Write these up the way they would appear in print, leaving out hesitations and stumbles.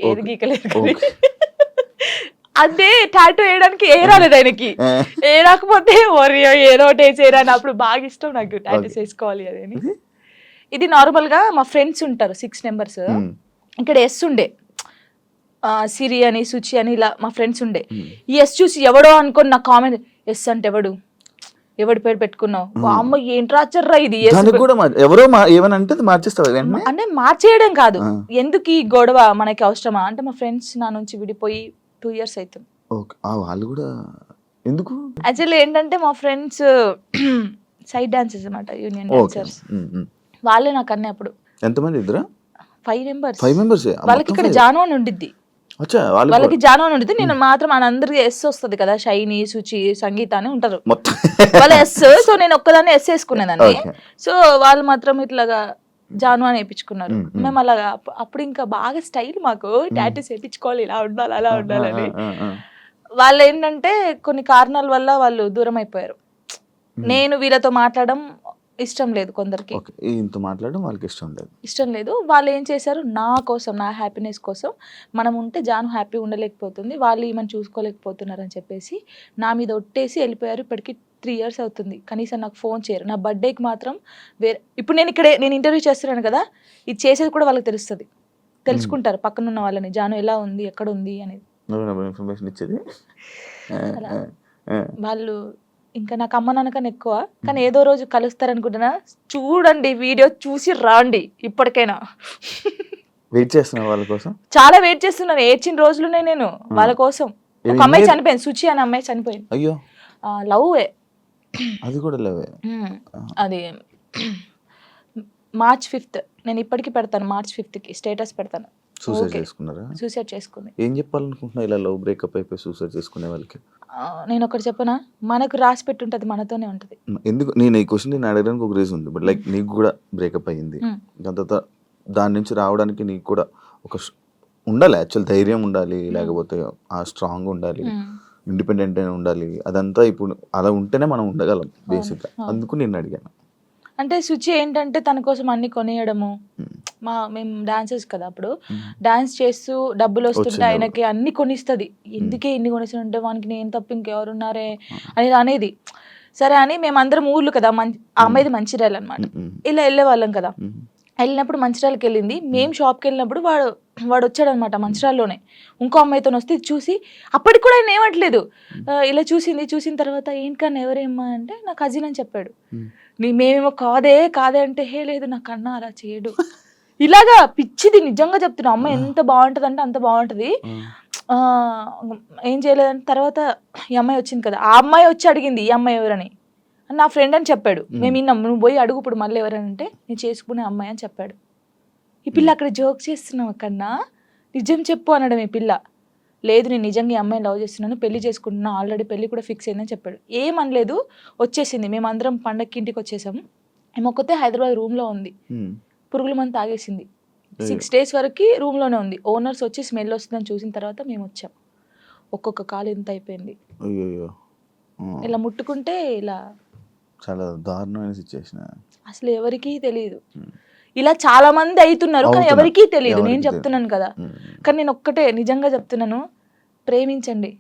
ఏది గీకలేదు. అంటే టాటూ వేయడానికి ఏ రాలేదు ఆయనకి, ఏ రాకపోతే ఒరియో ఏదో ఒకటి వేసేయరా అని. అప్పుడు బాగా ఇష్టం నాకు టాటూస్ వేసుకోవాలి అని. ఇది నార్మల్ గా మా ఫ్రెండ్స్ ఉంటారు 6 members. ఇక్కడ ఎస్ ఉండే సిరి అని సుచి అని ఇలా మా ఫ్రెండ్స్ ఉండే. ఈ ఎస్ చూసి ఎవడో అనుకోని నా కామెంట్, ఎస్ అంటే ఎవడి పేరు పెట్టుకున్నావు, అమ్మ ఏంటి రాచర్రా ఇది. ఎవరో ఏమనంటే మార్చేస్తావు అంటే మార్చేయడం కాదు, ఎందుకు ఈ గొడవ మనకి అవసరమా అంటే మా ఫ్రెండ్స్ నా నుంచి విడిపోయి 2 years అవుతుంది. వాళ్ళు కూడా ఎందుకు యాక్చువల్లీ ఏంటంటే మా ఫ్రెండ్స్ సైడ్ డాన్సర్స్ అన్నమాట, యూనియన్ డాన్సర్స్. వాళ్ళే నాకు అన్నీ. అప్పుడు ఎంతమంది? ఇద్దరా? 5 members. వాళ్ళకి ఇక్కడ జాను అని ఉండిద్ది, వాళ్ళకి జాను అని ఉండిద్ది. నేను మాత్రం అందరికి ఎస్ వస్తుంది కదా, షైని సుచి సంగీత అని ఉంటారు వాళ్ళ ఎస్. సో నేను ఒక్కదాన్ని ఎస్ వేసుకునేదాన్ని. సో వాళ్ళు మాత్రం ఇట్లాగా జాను అని వేయించుకున్నారు. మేము అలాగా అప్పుడు ఇంకా బాగా స్టైల్ మాకు, టాటూస్ వేయించుకోవాలి, ఇలా ఉండాలి అలా ఉండాలని. వాళ్ళు ఏంటంటే కొన్ని కారణాల వల్ల వాళ్ళు దూరం అయిపోయారు. నేను వీళ్ళతో మాట్లాడడం ఇష్టం లేదు కొందరికి, మాట్లాడడం వాళ్ళకి ఇష్టం లేదు. వాళ్ళు ఏం చేశారు, నా కోసం, నా హ్యాపీనెస్ కోసం, మనం ఉంటే జాను హ్యాపీ ఉండలేకపోతుంది, వాళ్ళు ఏమని చూసుకోలేకపోతున్నారు అని చెప్పేసి నా మీద ఒట్టేసి వెళ్ళిపోయారు. ఇప్పటికి 3 years అవుతుంది. కనీసం నాకు ఫోన్ చేయరు. నా బర్త్డేకి మాత్రం ఇప్పుడు నేను ఇంటర్వ్యూ చేస్తున్నాను కదా, ఇది చేసేది కూడా వాళ్ళకి తెలుసుకుంటారు పక్కన ఉన్న వాళ్ళని, జాను ఎలా ఉంది, ఎక్కడ ఉంది అనేది వాళ్ళు. ఇంకా నాకు అమ్మ నాన్నకన్నా ఎక్కువ, కానీ ఏదో రోజు కలుస్తారనుకుంటున్నా. చూడండి వీడియో చూసి రాండి. ఇప్పటికైనా వెయిట్ చేస్తున్నా వాళ్ళ కోసం, చాలా వెయిట్ చేస్తున్నాను. ఏడ్చిన రోజులునే నేను వాళ్ళ కోసం. ఒక అమ్మాయి చనిపోయింది, సుచి అనే అమ్మాయి చనిపోయింది. అయ్యో, లవ్. అది కూడా లవ్. అది March 5th. నేను ఇప్పటికి పెడతాను, March 5th స్టేటస్ పెడతాను. సూసైడ్ చేసుకుంది. ఏం చెప్పాలనుకుంటున్నా ఇలా లవ్ బ్రేకప్ అయిపోయి సూసైడ్ చేసుకునే వాళ్ళకి? నేను ఒకటి చెప్పనా, మనకు రాసి పెట్టి ఉంటుంది, మనతోనే ఉంటుంది. ఎందుకు నేను ఈ క్వశ్చన్ నేను అడగడానికి ఒక రీజన్ ఉంది. బట్ లైక్ నీకు కూడా బ్రేకప్ అయ్యింది, దాని తర్వాత దాని నుంచి రావడానికి నీకు కూడా ఒక ఉండాలి, యాక్చువల్ ధైర్యం ఉండాలి, లేకపోతే ఆ స్ట్రాంగ్ ఉండాలి, ఇండిపెండెంట్ అయినా ఉండాలి. అదంతా ఇప్పుడు అలా ఉంటేనే మనం ఉండగలం బేసిక్గా. అందుకు నేను అడిగాను. అంటే సుచి ఏంటంటే తన కోసం అన్ని కొనియడము, మేము డాన్సర్స్ కదా, అప్పుడు డాన్స్ చేస్తూ డబ్బులు వస్తుంటే ఆయనకి అన్ని కొనిస్తుంది. ఎందుకే ఇన్ని కొనిస్తుంటే వానికి నేను తప్ప ఇంకెవరున్నారే అనేది. సరే అని మేమందరం ఊర్లు కదా, ఆ అమ్మాయిది మంచిర్యాల అనమాట, ఇలా వెళ్ళే వాళ్ళం కదా. వెళ్ళినప్పుడు మంచిర్యాలకి వెళ్ళింది. మేము షాప్కి వెళ్ళినప్పుడు వాడు వచ్చాడు అనమాట మంచిర్యాలలోనే. ఇంకో అమ్మాయితో వస్తే చూసి, అప్పటికి కూడా ఆయన ఏమట్లేదు, ఇలా చూసిన తర్వాత ఏంటన్నా ఎవరేమ్మా అంటే నా కజిన్ అని చెప్పాడు. మేమేమో కాదే అంటే, హే లేదు నా కన్నా అలా చేయడు, ఇలాగా పిచ్చిది. నిజంగా చెప్తున్నా, అమ్మాయి ఎంత బాగుంటుంది అంటే అంత బాగుంటుంది. ఏం చేయలేదంటే తర్వాత ఈ అమ్మాయి వచ్చింది కదా, ఆ అమ్మాయి వచ్చి అడిగింది ఈ అమ్మాయి ఎవరని. నా ఫ్రెండ్ అని చెప్పాడు. మేము విన్నాం. నువ్వు పోయి అడుగు ఇప్పుడు మళ్ళీ ఎవరంటే నేను చేసుకునే అమ్మాయి అని చెప్పాడు. ఈ పిల్ల అక్కడ జోక్ చేస్తున్నావు కన్నా, నిజం చెప్పు అనడం. ఈ పిల్ల లేదు నేను నిజంగా ఈ అమ్మాయిని లవ్ చేస్తున్నాను, పెళ్లి చేసుకుంటున్నా, ఆల్రెడీ పెళ్లి కూడా ఫిక్స్ అయిందని చెప్పాడు. ఏమనలేదు, వచ్చేసింది. మేమందరం పండగకి ఇంటికి వచ్చేసాము. ఏమొక్కతే హైదరాబాద్ రూమ్లో ఉంది, పురుగుల మందు తాగేసింది. 6 days వరకు రూమ్లోనే ఉంది. ఓనర్స్ వచ్చి స్మెల్ వస్తుందని చూసిన తర్వాత మేము వచ్చాం. ఒక్కొక్క కాలు ఎంత అయిపోయింది, ఇలా ముట్టుకుంటే ఇలా. చాలా దారుణమైన సిచ్యువేషన్. అసలు ఎవరికీ తెలియదు. ఇలా చాలా మంది అవుతున్నారు కానీ ఎవరికీ తెలియదు. నేను చెప్తున్నాను కదా, కానీ నేను ఒక్కటే నిజంగా చెప్తున్నాను, ప్రేమించండి,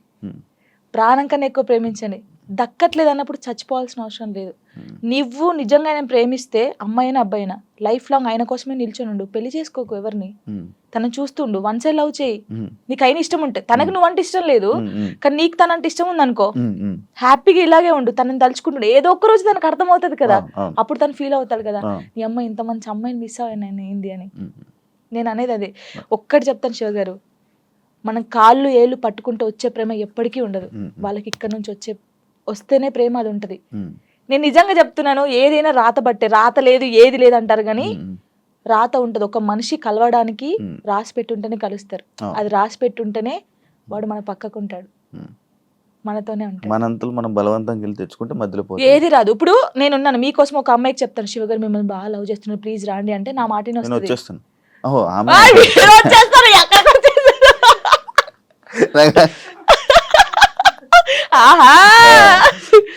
ప్రాణం కన్నా ఎక్కువ ప్రేమించండి. దక్కట్లేదు అన్నప్పుడు చచ్చిపోవాల్సిన అవసరం లేదు. నువ్వు నిజంగా ఆయన ప్రేమిస్తే, అమ్మాయినా అబ్బాయినా, లైఫ్ లాంగ్ ఆయన కోసమే నిల్చొని ఉండు. పెళ్లి చేసుకోకు ఎవరిని, తనను చూస్తుండు, 1 side లవ్ చేయి. నీకు అయిన ఇష్టం ఉంటే, తనకు నువ్వంటే ఇష్టం లేదు కానీ నీకు తనంటే ఇష్టం ఉంది అనుకో, హ్యాపీగా ఇలాగే ఉండు. తనని తలుచుకుంటుండు, ఏదో ఒక్క రోజు తనకు అర్థమవుతుంది కదా, అప్పుడు తను ఫీల్ అవుతాడు కదా, నీ అమ్మాయి ఇంత మంచి అమ్మాయిని మిస్ అయ్యాను ఏంది అని. నేను అనేది అదే. ఒక్కటి చెప్తాను శివ గారు, మనం కాళ్ళు ఏళ్ళు పట్టుకుంటే వచ్చే ప్రేమ ఎప్పటికీ ఉండదు. వాళ్ళకి ఇక్కడ నుంచి వస్తేనే ప్రేమ అది ఉంటది. నేను నిజంగా చెప్తున్నాను, ఏదైనా రాత బట్టే. రాత లేదు ఏది లేదు అంటారు కానీ రాత ఉంటది. ఒక మనిషి కలవడానికి రాసి పెట్టుంటేనే కలుస్తారు. అది రాసి పెట్టుంటేనే వాడు మన పక్కకు ఉంటాడు, మనతోనే ఉంటాడు. మనంతలో మనం బలవంతంగా వెళ్ళి తెచ్చుకుంటే మధ్యలో ఏది రాదు. ఇప్పుడు నేనున్నాను, మీకోసం ఒక అమ్మాయికి చెప్తాను, శివ గారు మిమ్మల్ని బాగా లవ్ చేస్తున్నారు, ప్లీజ్ రాండి అంటే నా మాట వచ్చేస్తాను.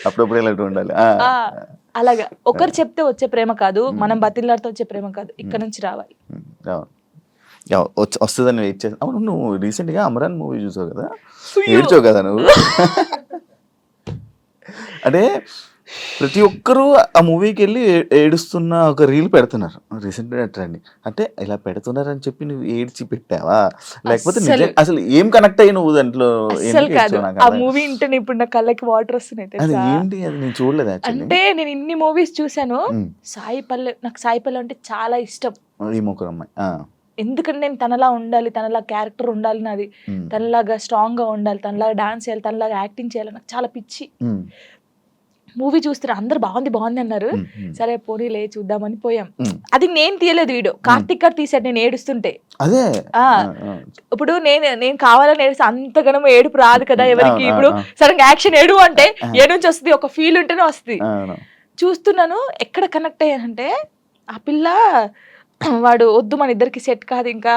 అప్పుడప్పుడు ఇలాంటి ఉండాలి. అలాగా ఒకరు చెప్తే వచ్చే ప్రేమ కాదు, మనం బతిల్లాడితే వచ్చే ప్రేమ కాదు, ఇక్కడ నుంచి రావాలి. వస్తుందని వెయిట్ చేస్తా. అవును, నువ్వు రీసెంట్గా అమరాన్ మూవీ చూసావు కదా, ఏడ్చావు కదా నువ్వు. అంటే ప్రతి ఒక్కరూ ఆ మూవీకి వెళ్ళి ఏడుస్తున్న ఒక రీల్ పెడుతున్నారు రీసెంట్గా ట్రెండ్. అంటే ఇలా పెడుతున్నారని చెప్పి నువ్వు ఏడ్చి పెట్టావా, లేకపోతే అసలు ఏం కనెక్ట్ అయ్యి నువ్వు దాంట్లో? అసలు కాదు, ఆ మూవీ ఇంటనే ఇప్పుడు నా కళ్ళకి వాటర్ వస్తున్నాయి అది తెలుసా. ఏంటి, అది నేను చూడలేదు యాక్చువల్లీ. అంటే నేను ఇన్ని మూవీస్ చూసాను, సాయి పల్లె, నాకు సాయి పల్లె అంటే చాలా ఇష్టం. ఈ ముగ్గురు అమ్మాయి ఎందుకంటే నేను తనలా ఉండాలి, తనలా క్యారెక్టర్ ఉండాలి నాది, తనలాగా స్ట్రాంగ్ గా ఉండాలి, తనలాగా డాన్స్ చేయాలి, తనలాగా యాక్టింగ్ చేయాలి, నాకు చాలా పిచ్చి. మూవీ చూస్తారు, అందరు బాగుంది బాగుంది అన్నారు, సరే పోనీలే చూద్దామని పోయాం. అది నేను తీయలేదు వీడియో, కార్తిక్ గారు తీసాడు నేను ఏడుస్తుంటే. అదే ఇప్పుడు నేను కావాలని ఏడుస్తే అంతగానో ఏడుపు రాదు కదా ఎవరికి. ఇప్పుడు సడన్ యాక్షన్ ఏడు అంటే ఏ నుంచి వస్తుంది, ఒక ఫీల్ ఉంటేనే వస్తుంది. చూస్తున్నాను, ఎక్కడ కనెక్ట్ అయ్యానంటే ఆ పిల్ల వాడు వద్దు మన ఇద్దరికి సెట్ కాదు ఇంకా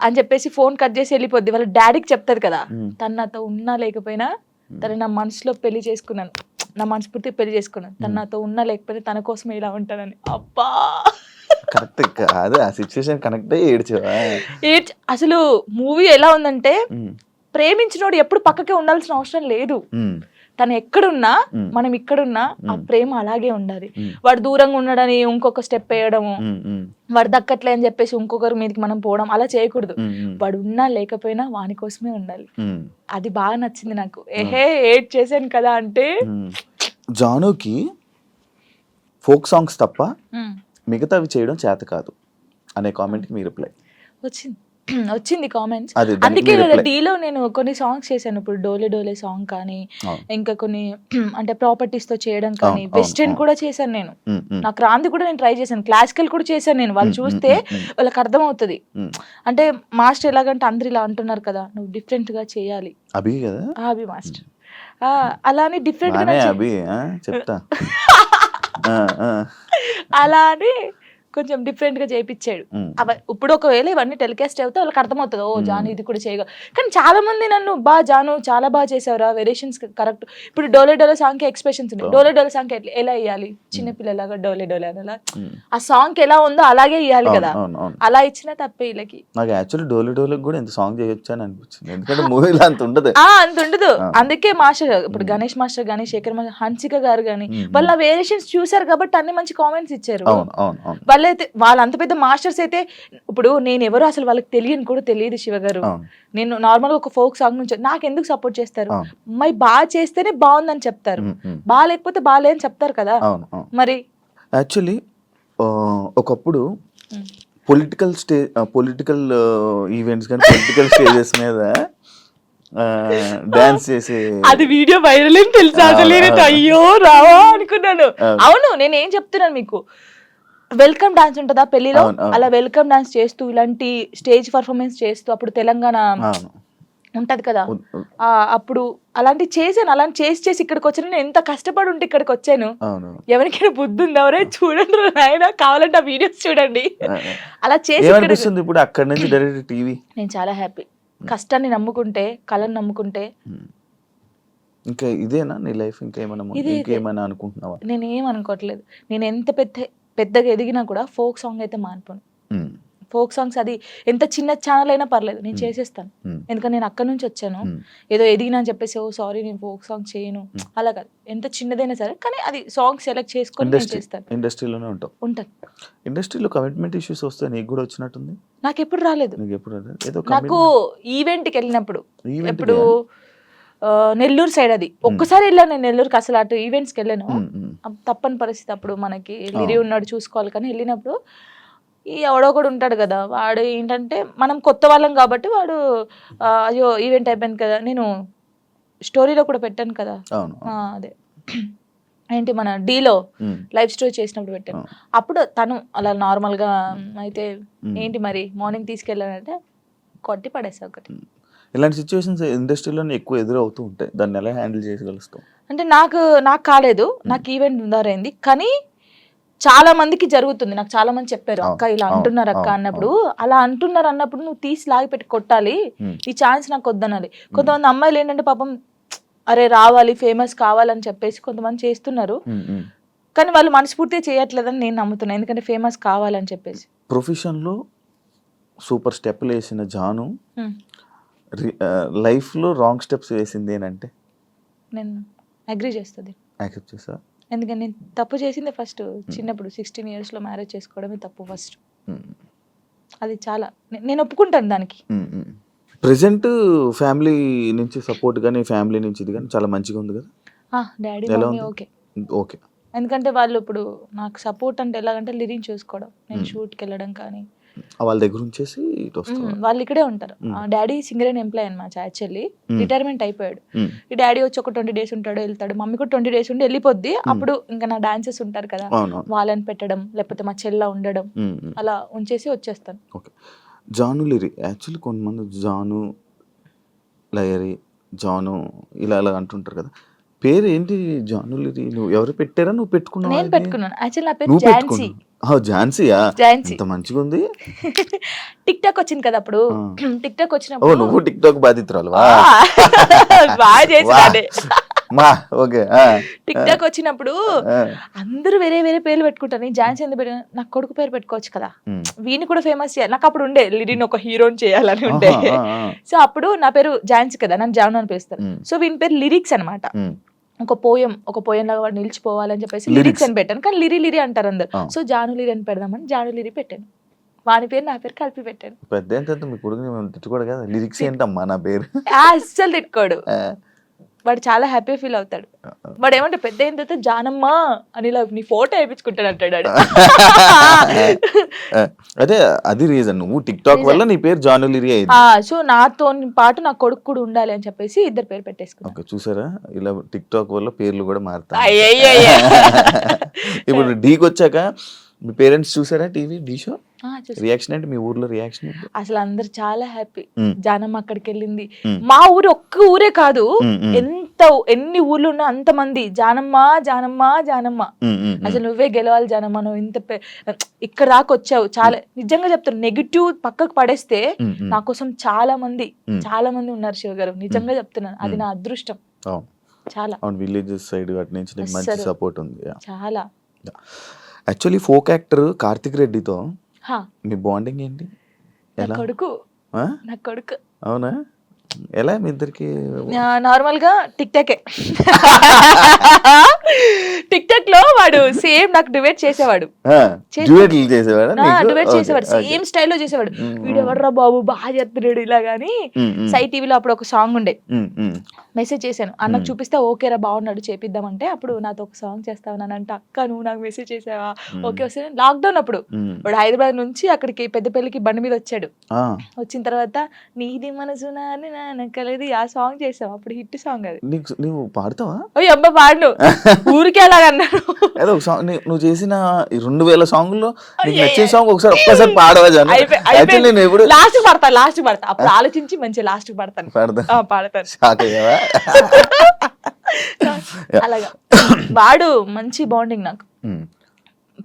అని చెప్పేసి ఫోన్ కట్ చేసి వెళ్ళిపోద్ది, వాళ్ళ డాడీకి చెప్తాది కదా. తను నాతో ఉన్నా లేకపోయినా తను నా మనసులో పెళ్లి చేసుకున్నాను, నా మనస్ఫూర్తి పెళ్లి చేసుకున్నాను, తను నాతో ఉన్నా లేకపోయినా తన కోసమే ఇలా ఉంటానని. అబ్బా కరెక్ట్ కాదు, ఆ సిచ్యువేషన్ కనెక్ట్ అయ్యి ఏడ్చావా? అసలు మూవీ ఎలా ఉందంటే ప్రేమించినోడు ఎప్పుడు పక్కకే ఉండాల్సిన అవసరం లేదు. తను ఎక్కడున్నా మనం ఇక్కడున్నా ఆ ప్రేమ అలాగే ఉండాలి. వాడు దూరంగా ఉన్నాడని ఇంకొక స్టెప్ వేయడము, వాడు దక్కట్లే అని చెప్పేసి ఇంకొకరి మీదకి మనం పోవడం అలా చేయకూడదు. వాడు ఉన్నా లేకపోయినా వాని కోసమే ఉండాలి. అది బాగా నచ్చింది నాకు. ఏడ్ చేశాను కదా అంటే. జానుకి ఫోక్ సాంగ్స్ తప్ప మిగతావి చేయడం చేత కాదు అనే కామెంట్కి మీ రిప్లై వచ్చింది కామెంట్స్. అందుకే కదా డీలో నేను కొన్ని సాంగ్స్ చేశాను. ఇప్పుడు డోలే డోలే సాంగ్ కానీ, ఇంకా కొన్ని అంటే ప్రాపర్టీస్ తో చేయడం కానీ, వెస్టర్న్ కూడా చేశాను నేను. నాకు రాంది కూడా నేను ట్రై చేశాను, క్లాసికల్ కూడా చేశాను నేను. వాళ్ళు చూస్తే వాళ్ళకి అర్థం అవుతుంది. అంటే మాస్టర్ ఎలాగంటే అందరు ఇలా అంటున్నారు కదా, నువ్వు డిఫరెంట్ గా చేయాలి. అభి కదా, అభి మాస్టర్ అలానే డిఫరెంట్ గా చెప్తా అలా అని కొంచెం డిఫరెంట్ గా చేయించాడు. ఇప్పుడు ఒకవేళ ఇవన్నీ టెలికాస్ట్ అవుతే వాళ్ళకి అర్థమవుతుంది, ఓ జాను ఇది కూడా చేయగలరు. కానీ చాలా మంది నన్ను జాను చాలా బాగా చేసావురా, వేరియేషన్స్ కరెక్ట్. ఇప్పుడు డోలే డోలే సాంగ్ కి ఎక్స్ప్రెషన్స్ ఉన్నాయి, డోలే డోలే సాంగ్ ఎలా ఇవ్వాలి, చిన్నపిల్లలాగా డోలే డోలే అని ఆ సాంగ్ ఎలా ఉందో అలాగే ఇవ్వాలి కదా. అలా ఇచ్చినా తప్పే వీళ్ళకి. నాకు యాక్చువల్లీ డోలే డోలే కూడా ఎంత సాంగ్ చేయొచ్చు అని అనిపించింది, ఎందుకంటే మూవీలో అంత ఉండదు. అంత ఉండదు. అందుకే మాస్టర్ ఇప్పుడు గణేష్ మాస్టర్ కానీ, శేఖర్ మాస్టర్, హన్సిక గారు కానీ వాళ్ళ వేరియేషన్స్ చూసారు కాబట్టి అన్ని మంచి కామెంట్స్ ఇచ్చారు. వాళ్ళైతే వాళ్ళ అంత పెద్ద మాస్టర్స్ అయితే, ఇప్పుడు నేను ఎవరు అసలు వాళ్ళకి తెలియని కూడా తెలియదు శివ గారు. నేను నార్మల్ గా ఒక ఫోక్ సాంగ్ నుంచి నాకు ఎందుకు సపోర్ట్ చేస్తారు, మరి బాగా చేస్తేనే బాగుందని చెప్తారు, బాగా లేకపోతే బాగాలే అని చెప్తారు కదా. మరి యాక్చువల్లీ ఒకప్పుడు పొలిటికల్ ఈవెంట్స్ కానీ పొలిటికల్ స్టేజెస్ మీద డాన్స్ చేసే అది వీడియో వైరల్ అని తెలుసా, అసలు అయ్యో రావా అనుకున్నాను. అవును, నేను ఏం చెప్తున్నాను మీకు, వెల్కమ్ డాన్స్ ఉంటుందా పెళ్లిలో, అలా వెల్కమ్ డాన్స్ చేస్తూ ఇలాంటి స్టేజ్ పర్ఫార్మెన్స్ చేస్తూ, అప్పుడు తెలంగాణ ఉంటది కదా, అప్పుడు అలాంటి చేశాను. అలాంటి చేసి ఇక్కడికి వచ్చాను. నేను ఎంత కష్టపడి ఉంటే ఇక్కడికి వచ్చాను. ఎవరికైనా బుద్ధి ఉందా, ఎవరే చూడండి నాయన, కావాలంటే ఆ వీడియోస్ చూడండి. అలా చేసి ఇప్పుడు అక్కడి నుంచి డైరెక్ట్ టీవీ. నేను చాలా హ్యాపీ. కష్టాన్ని నమ్ముకుంటే, కళను నమ్ముకుంటే. ఇంకా ఇదేనా నీ లైఫ్, ఇంకేమైనా అనుకుంటున్నావా? నేను ఏం అనుకోవట్లేదు. నేను ఎంత పెద్దగా ఎదిగినా కూడా ఫోక్ సాంగ్ అయితే మానిపోను. ఫోక్ సాంగ్స్ అది ఎంత చిన్న ఛానల్ అయినా పర్లేదు, నేను చేసేస్తాను. ఎందుకంటే నేను అక్కడి నుంచి వచ్చాను. ఏదో ఎదిగినా అని చెప్పేసి ఓ సారీ నేను ఫోక్ సాంగ్ చేయను అలా కాదు, ఎంత చిన్నదైనా సరే, కానీ అది సాంగ్ సెలెక్ట్ చేసుకొని నేను చేస్తాను. ఇండస్ట్రీలోనే ఉంటాను. ఇండస్ట్రీలో కమిట్మెంట్ ఇష్యూస్ వస్తే నీకు కూడా వచ్చినట్టుంది? నాకు ఎప్పుడు రాలేదు. నాకు ఈవెంట్కి వెళ్ళినప్పుడు, ఎప్పుడు నెల్లూరు సైడ్, అది ఒక్కసారి వెళ్ళాను నేను నెల్లూరుకి. అసలు అటు ఈవెంట్స్కి వెళ్ళాను, తప్పని పరిస్థితి అప్పుడు, మనకి లిరి ఉన్నాడు చూసుకోవాలి. కానీ వెళ్ళినప్పుడు ఈ ఎవడో కూడా ఉంటాడు కదా, వాడు ఏంటంటే మనం కొత్త వాళ్ళం కాబట్టి వాడు అయ్యో ఈవెంట్ అయిపోయింది కదా, నేను స్టోరీలో కూడా పెట్టాను కదా, అదే ఏంటి మన డీలో లైవ్ స్టోరీ చేసినప్పుడు పెట్టాను. అప్పుడు తను అలా నార్మల్గా అయితే ఏంటి మరి మార్నింగ్ తీసుకెళ్ళానంటే కొట్టి పడేసా ఒకటి. ఇలాంటి సిచ్యువేషన్స్ ఇండస్ట్రీలో ఎక్కువ ఎదురవుతూ ఉంటాయి, దాన్ని ఎలా హ్యాండిల్ చేయగలుగుతాం? అంటే నాకు కాలేదు, నాకు ఈవెంట్ ఉందారైంది, కానీ చాలా మందికి జరుగుతుంది. నాకు చాలా మంది చెప్పారు, అక్క ఇలా అంటున్నారు అక్క అన్నప్పుడు, అలా అంటున్నారు అన్నప్పుడు నువ్వు తీసి లాగి పెట్టి కొట్టాలి, ఈ ఛాన్స్ నాకు వద్దనాలి. కొంతమంది అమ్మాయిలు ఏంటంటే పాపం అరే రావాలి, ఫేమస్ కావాలని చెప్పేసి కొంతమంది చేస్తున్నారు, కానీ వాళ్ళు మనస్ఫూర్తిగా చేయట్లేదని నేను నమ్ముతున్నాను. ఎందుకంటే ఫేమస్ కావాలని చెప్పేసి. ప్రొఫెషన్లో సూపర్ స్టెప్లు వేసిన జాను Hmm. లైఫ్లో రాంగ్ స్టెప్స్ వేసింది ఏంటంటే నేను అగ్రి చేస్తుంది, యాక్సెప్ట్ చేసా. ఎందుకంటే నేను తప్పు చేసింది ఫస్ట్ చిన్నప్పుడు 16 yearsలో మ్యారేజ్ చేసుకోవడమే తప్పు ఫస్ట్. అది చాలా నేను ఒప్పుకుంటాను దానికి. ప్రెసెంట్ ఫ్యామిలీ నుంచి సపోర్ట్ కానీ ఫ్యామిలీ నుంచి ఇది కానీ చాలా మంచిగా ఉంది కదా. డాడీ ఎలా మమ్మీ ఉంది? Okay, okay. ఎందుకంటే వాళ్ళు ఇప్పుడు నాకు సపోర్ట్ అంటే ఎలాగంటే లివింగ్ చూసుకోవడం, నేను షూట్కి వెళ్ళడం కానీ వాళ్ళ దగ్గర ఉంచేసి ఇటు వస్తావా? వాళ్ళు ఇక్కడే ఉంటారు. డాడీ సింగరేన్ ఎంప్లాయ్ అనమాట, యాక్చువల్లీ రిటైర్మెంట్ అయిపోయాడు. ఈ డాడీ వచ్చి ఒక 20 days ఉంటాడు, వెళ్తాడు. మమ్మీ కూడా 20 days ఉండి వెళ్ళిపోద్ది. అప్పుడు ఇంకా నా డాన్సెస్ ఉంటారు కదా, అవును. వాళ్ళని పెట్టడం, లేకపోతే మా చెల్ల ఉండడం, అలా ఉంచేసి వచ్చేస్తాను. ఓకే. జాను లిరి యాక్చువల్లీ కొంతమంది జాను లయరి జాను ఇలా అలా అంటుంటారు కదా, పేరు ఏంటి జాను లిరి? నువ్వు ఎవరు పెట్టారా, నువ్వు పెట్టుకున్నావా? నేను పెట్టుకున్నాను. యాక్చువల్లీ నా పేరు నువ్వు ఝాన్సీ. పెట్టుకున్నావు? ఝాన్సీయా? ఝాన్సీ. ఎంత మంచిగా ఉంది. టిక్ టాక్ వచ్చింది కదా అప్పుడు, టిక్ టాక్ ఓ వచ్చినప్పుడు నువ్వు టిక్ టాక్ బాధితురాలువా? బాగా చేసాడే. మా ఓకే. టిక్ టాక్ వచ్చినప్పుడు అందరూ వేరే వేరే పేర్లు పెట్టుకుంటారు. నేను ఝాన్సీ ఎందుకు పెట్టాను? నాకు కొడుకు పేరు పెట్టుకోవచ్చు కదా, వీని కూడా ఫేమస్ చేయాలి. నాకు అప్పుడు ఉండే లిరిని ఒక హీరోని చేయాలని ఉండే. సో అప్పుడు నా పేరు ఝాన్సీ కదా, నన్ను జాను అని పిలుస్తారు. సో వీని పేరు లిరిక్స్ అనమాట. ఒక పోయం లాగా వాడు నిలిచిపోవాలని చెప్పేసి లిరిక్స్ అని పెట్టాను, కానీ లిరి అంటారు అందరు. సో జాను లిరి అని పెడదామని జాను లిరి పెట్టాను. వాని పేరు నా పేరు కలిపి పెట్టాను. పెద్ద ఎంత మీ కొడుకుని మేము తిట్టుకోడు కదా, లిరిక్స్ ఏంటమ్మా నా పేరు అస్సలు తిట్టుకోడు. వాడు చాలా హ్యాపీ ఫీల్ అవుతాడు. వాడు ఏమంటే పెద్ద అయిన తర్వాత జానమ్మ అని ఇలా నీ ఫోటో వేయించుకుంటాడు అంటాడు. అదే అది రీజన్, నువ్వు టిక్ టాక్ వల్ల నీ పేరు జాను లిరి అయింది. సో నాతో పాటు నా కొడుకు కూడా ఉండాలి అని చెప్పేసి ఇద్దరు పేరు పెట్టేసుకున్నాను. ఓకే, చూసారా ఇలా టిక్ టాక్ వల్ల పేర్లు కూడా మారుతాయి. అయ్యయ్యయ్య. ఇప్పుడు డీకి వచ్చాక మీ పేరెంట్స్ చూసారా టీవీ డీ షో? చూసాను. రియాక్షన్ ఏంటి మీ ఊర్లో రియాక్షన్ ఏంటి? అసలు అందరు చాలా హ్యాపీ. జానమ్మ అక్కడికి వెళ్ళింది. మా ఊరు ఒక్క ఊరే కాదు, ఎన్ని ఊర్లు ఉన్నా అంత మంది జానమ్మ జానమ్మ జానమ్మ, అసలు నువ్వే గెలవాలి జానమ్మ, నువ్వు ఇంత ఇక్కడ దాకా వచ్చావు. చాలా నిజంగా చెప్తాను, నెగిటివ్ పక్కకు పడేస్తే నా కోసం చాలా మంది ఉన్నారు శివ గారు, నిజంగా చెప్తున్నాను. అది నా అదృష్టం. చాలా విలేజెస్ సైడ్ అటు నుంచి నీకు మంచి సపోర్ట్ ఉంది. చాలా. యాక్చువల్లీ ఫోక్ యాక్టర్ కార్తిక్ రెడ్డితో హా, మీ బాండింగ్ ఏంటి? నా ఎలా? కొడుకు ఆ? నా కొడుకు అవునా? ఎలా మీ ఇద్దరికి? నార్మల్ గా టిక్ టాక్ టిక్ టాక్ లో వాడు సేమ్ నాకు డిబేట్ చేసేవాడు, డిబేట్ చేసేవాడు, సేమ్ స్టైల్లో చేసేవాడు. వీడు ఎవర్రా బాబు బాగా చేస్తున్నాడు ఇలా గానీ. సై టీవీలో అప్పుడు ఒక సాంగ్ ఉండే, మెసేజ్ చేశాను అన్నకు చూపిస్తే ఓకేరా బాగున్నాడు చేపిద్దామంటే, అప్పుడు నాతో ఒక సాంగ్ చేస్తావనంటే అక్క నువ్వు నాకు మెసేజ్ చేసావా? ఓకే వస్తే లాక్డౌన్ అప్పుడు వాడు హైదరాబాద్ నుంచి అక్కడికి పెద్దపల్లికి బండి మీద వచ్చాడు. వచ్చిన తర్వాత నీది మనసు నానకలేదు ఆ సాంగ్ చేసావు, అప్పుడు హిట్ సాంగ్ అది. నువ్వు పాడతావా? ఓ అబ్బా పాడు ఊరికే అలాగన్నాడు. ఏదో ఒక సాంగ్ నువ్వు చేసిన 2000 సాంగ్లో నీకు నచ్చిన సాంగ్ ఒక్కసారి పాడవా? లాస్ట్ పడతా అప్పుడు ఆలోచించి మంచి లాస్ట్ పడతాను. అలాగా వాడు మంచి బాండింగ్ నాకు.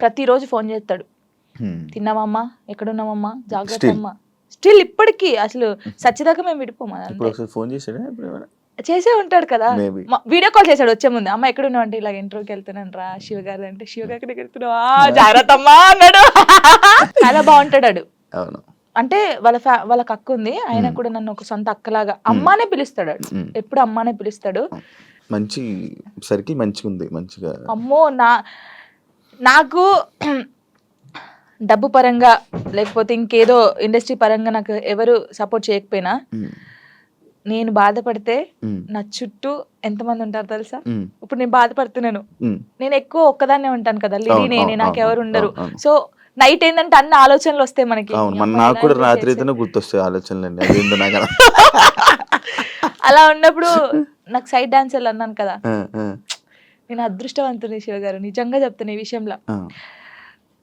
ప్రతిరోజు ఫోన్ చేస్తాడు, తిన్నావమ్మా, ఎక్కడున్నావమ్మా, జాగ్రత్త అమ్మా. స్టిల్ ఇప్పటికీ అసలు సచ్చిదాకా మేము విడిపోమా. ఫోన్ చేసాడా? చేసే ఉంటాడు కదా, వీడియో కాల్ చేశాడు వచ్చే ముందు. అమ్మ ఎక్కడున్నావు అంటే ఇలా ఇంటర్వ్యూకి వెళ్తున్నాను రా శివ గారు అంటే, శివ గారి దగ్గరికి వెళ్తున్నావా, జాగ్రత్త అమ్మా అన్నాడు. చాలా బాగుంటాడు. అంటే వాళ్ళ అక్క ఉంది, ఆయన కూడా నన్ను ఒక సొంత అక్కలాగా అమ్మానే పిలుస్తాడు, ఎప్పుడు అమ్మానే పిలుస్తాడు. మంచి సర్కిల్ మంచిగా ఉంది, మంచిగా. అమ్మో నాకు డబ్బు పరంగా లేకపోతే ఇంకేదో ఇండస్ట్రీ పరంగా నాకు ఎవరు సపోర్ట్ చేయకపోయినా, నేను బాధపడితే నా చుట్టూ ఎంతమంది ఉంటారు తెలుసా? ఇప్పుడు నేను బాధపడుతున్నాను, నేను ఎక్కువ ఒక్కదాన్నే ఉంటాను కదా, లిరి నేనే, నాకెవరు ఉండరు. సో నైట్ ఏంటంటే అన్ని ఆలోచనలు వస్తాయి మనకి. నాకు కూడా రాత్రి అయితేనే గుర్తొస్తాయి ఆలోచనలు. అలా ఉన్నప్పుడు నాకు సైడ్ డాన్సర్లు అన్నాను కదా, నేను అదృష్టవంతుని శివ గారు, నిజంగా చెప్తాను ఈ విషయంలో.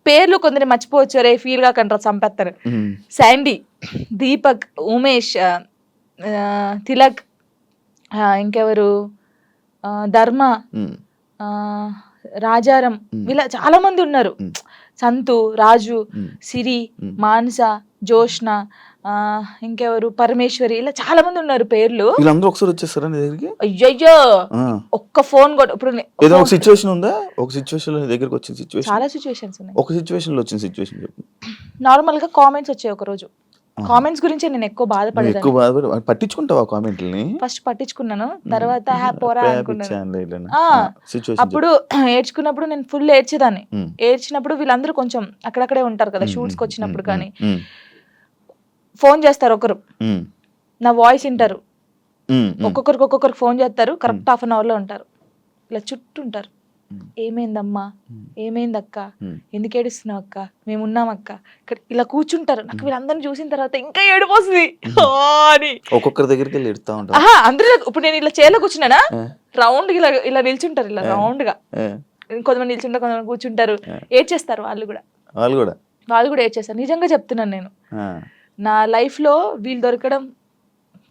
పేర్లు కొందరు మర్చిపోవచ్చు, రే ఫీల్ గా కంటారు, చంపేస్తారు. శాండీ, దీపక్, ఉమేష్, తిలక్, ఇంకెవరు, ధర్మ, రాజారం, వీళ్ళ చాలా మంది ఉన్నారు. సంతు, రాజు, సిరి, మానస, జోష్న, ఇంకెవరు, పరమేశ్వరి, ఇలా చాలా మంది ఉన్నారు పేర్లు. వీళ్ళందరూ ఒకసారి వచ్చేస్తారా నీ దగ్గరికి? అయ్యయ్యో ఒక్క ఫోన్ కూడా. ఇప్పుడు ఏదో ఒక సిచ్యువేషన్ ఉందా? ఒక సిచ్యువేషన్ లో దగ్గరికి వచ్చిన సిచ్యువేషన్? చాలా సిచ్యువేషన్స్ ఉన్నాయి. ఒక సిచ్యువేషన్ లో వచ్చిన సిచ్యువేషన్ చెప్పు. నార్మల్ గా కామెంట్స్ వచ్చాయి ఒక రోజు, కామెంట్స్ గురించి నేను ఎక్కువ నువ్వు బాధపడేదాన్ని. ఎక్కువ బాధపడి పట్టించుకుంటావా కామెంట్లని? ఫస్ట్ పట్టించుకున్నాను, తర్వాత పోరా అనుకున్నాను. ఆ, సిచ్యువేషన్ అప్పుడు ఏడ్చుకున్నప్పుడు నేను ఫుల్ ఏడ్చేదాన్ని. ఏడ్చినప్పుడు వీళ్ళందరూ కొంచెం అక్కడక్కడే ఉంటారు కదా షూట్స్కి వచ్చినప్పుడు, కానీ ఫోన్ చేస్తారు ఒకరు, నా వాయిస్ వింటారు, ఒక్కొక్కరికి ఫోన్ చేస్తారు, కరెక్ట్ హాఫ్ అన్ అవర్ లో ఉంటారు, ఇలా చుట్టూ ఉంటారు. ఏమైందమ్మా, ఏమైందక్క, ఎందుకు ఏడుస్తున్నావు అక్క, మేము ఉన్నాం అక్క, ఇక్కడ ఇలా కూర్చుంటారు. నాకు వీళ్ళందరిని చూసిన తర్వాత ఇంకా ఏడుపు వస్తుంది అని ఒక్కొక్కరి దగ్గరికి వెళ్ళి ఎడుతా ఉంటారు. అందరూ ఇప్పుడు నేను ఇలా చైర్లో కూర్చున్నానా, రౌండ్ ఇలా ఇలా నిల్చుంటారు, ఇలా రౌండ్ గా కొంతమంది నిల్చుంటారు, కొంతమంది కూర్చుంటారు, ఏడ్చేస్తారు. వాళ్ళు కూడా ఏడ్చేస్తారు. నిజంగా చెప్తున్నాను, నేను నా లైఫ్ లో వీళ్ళు దొరకడం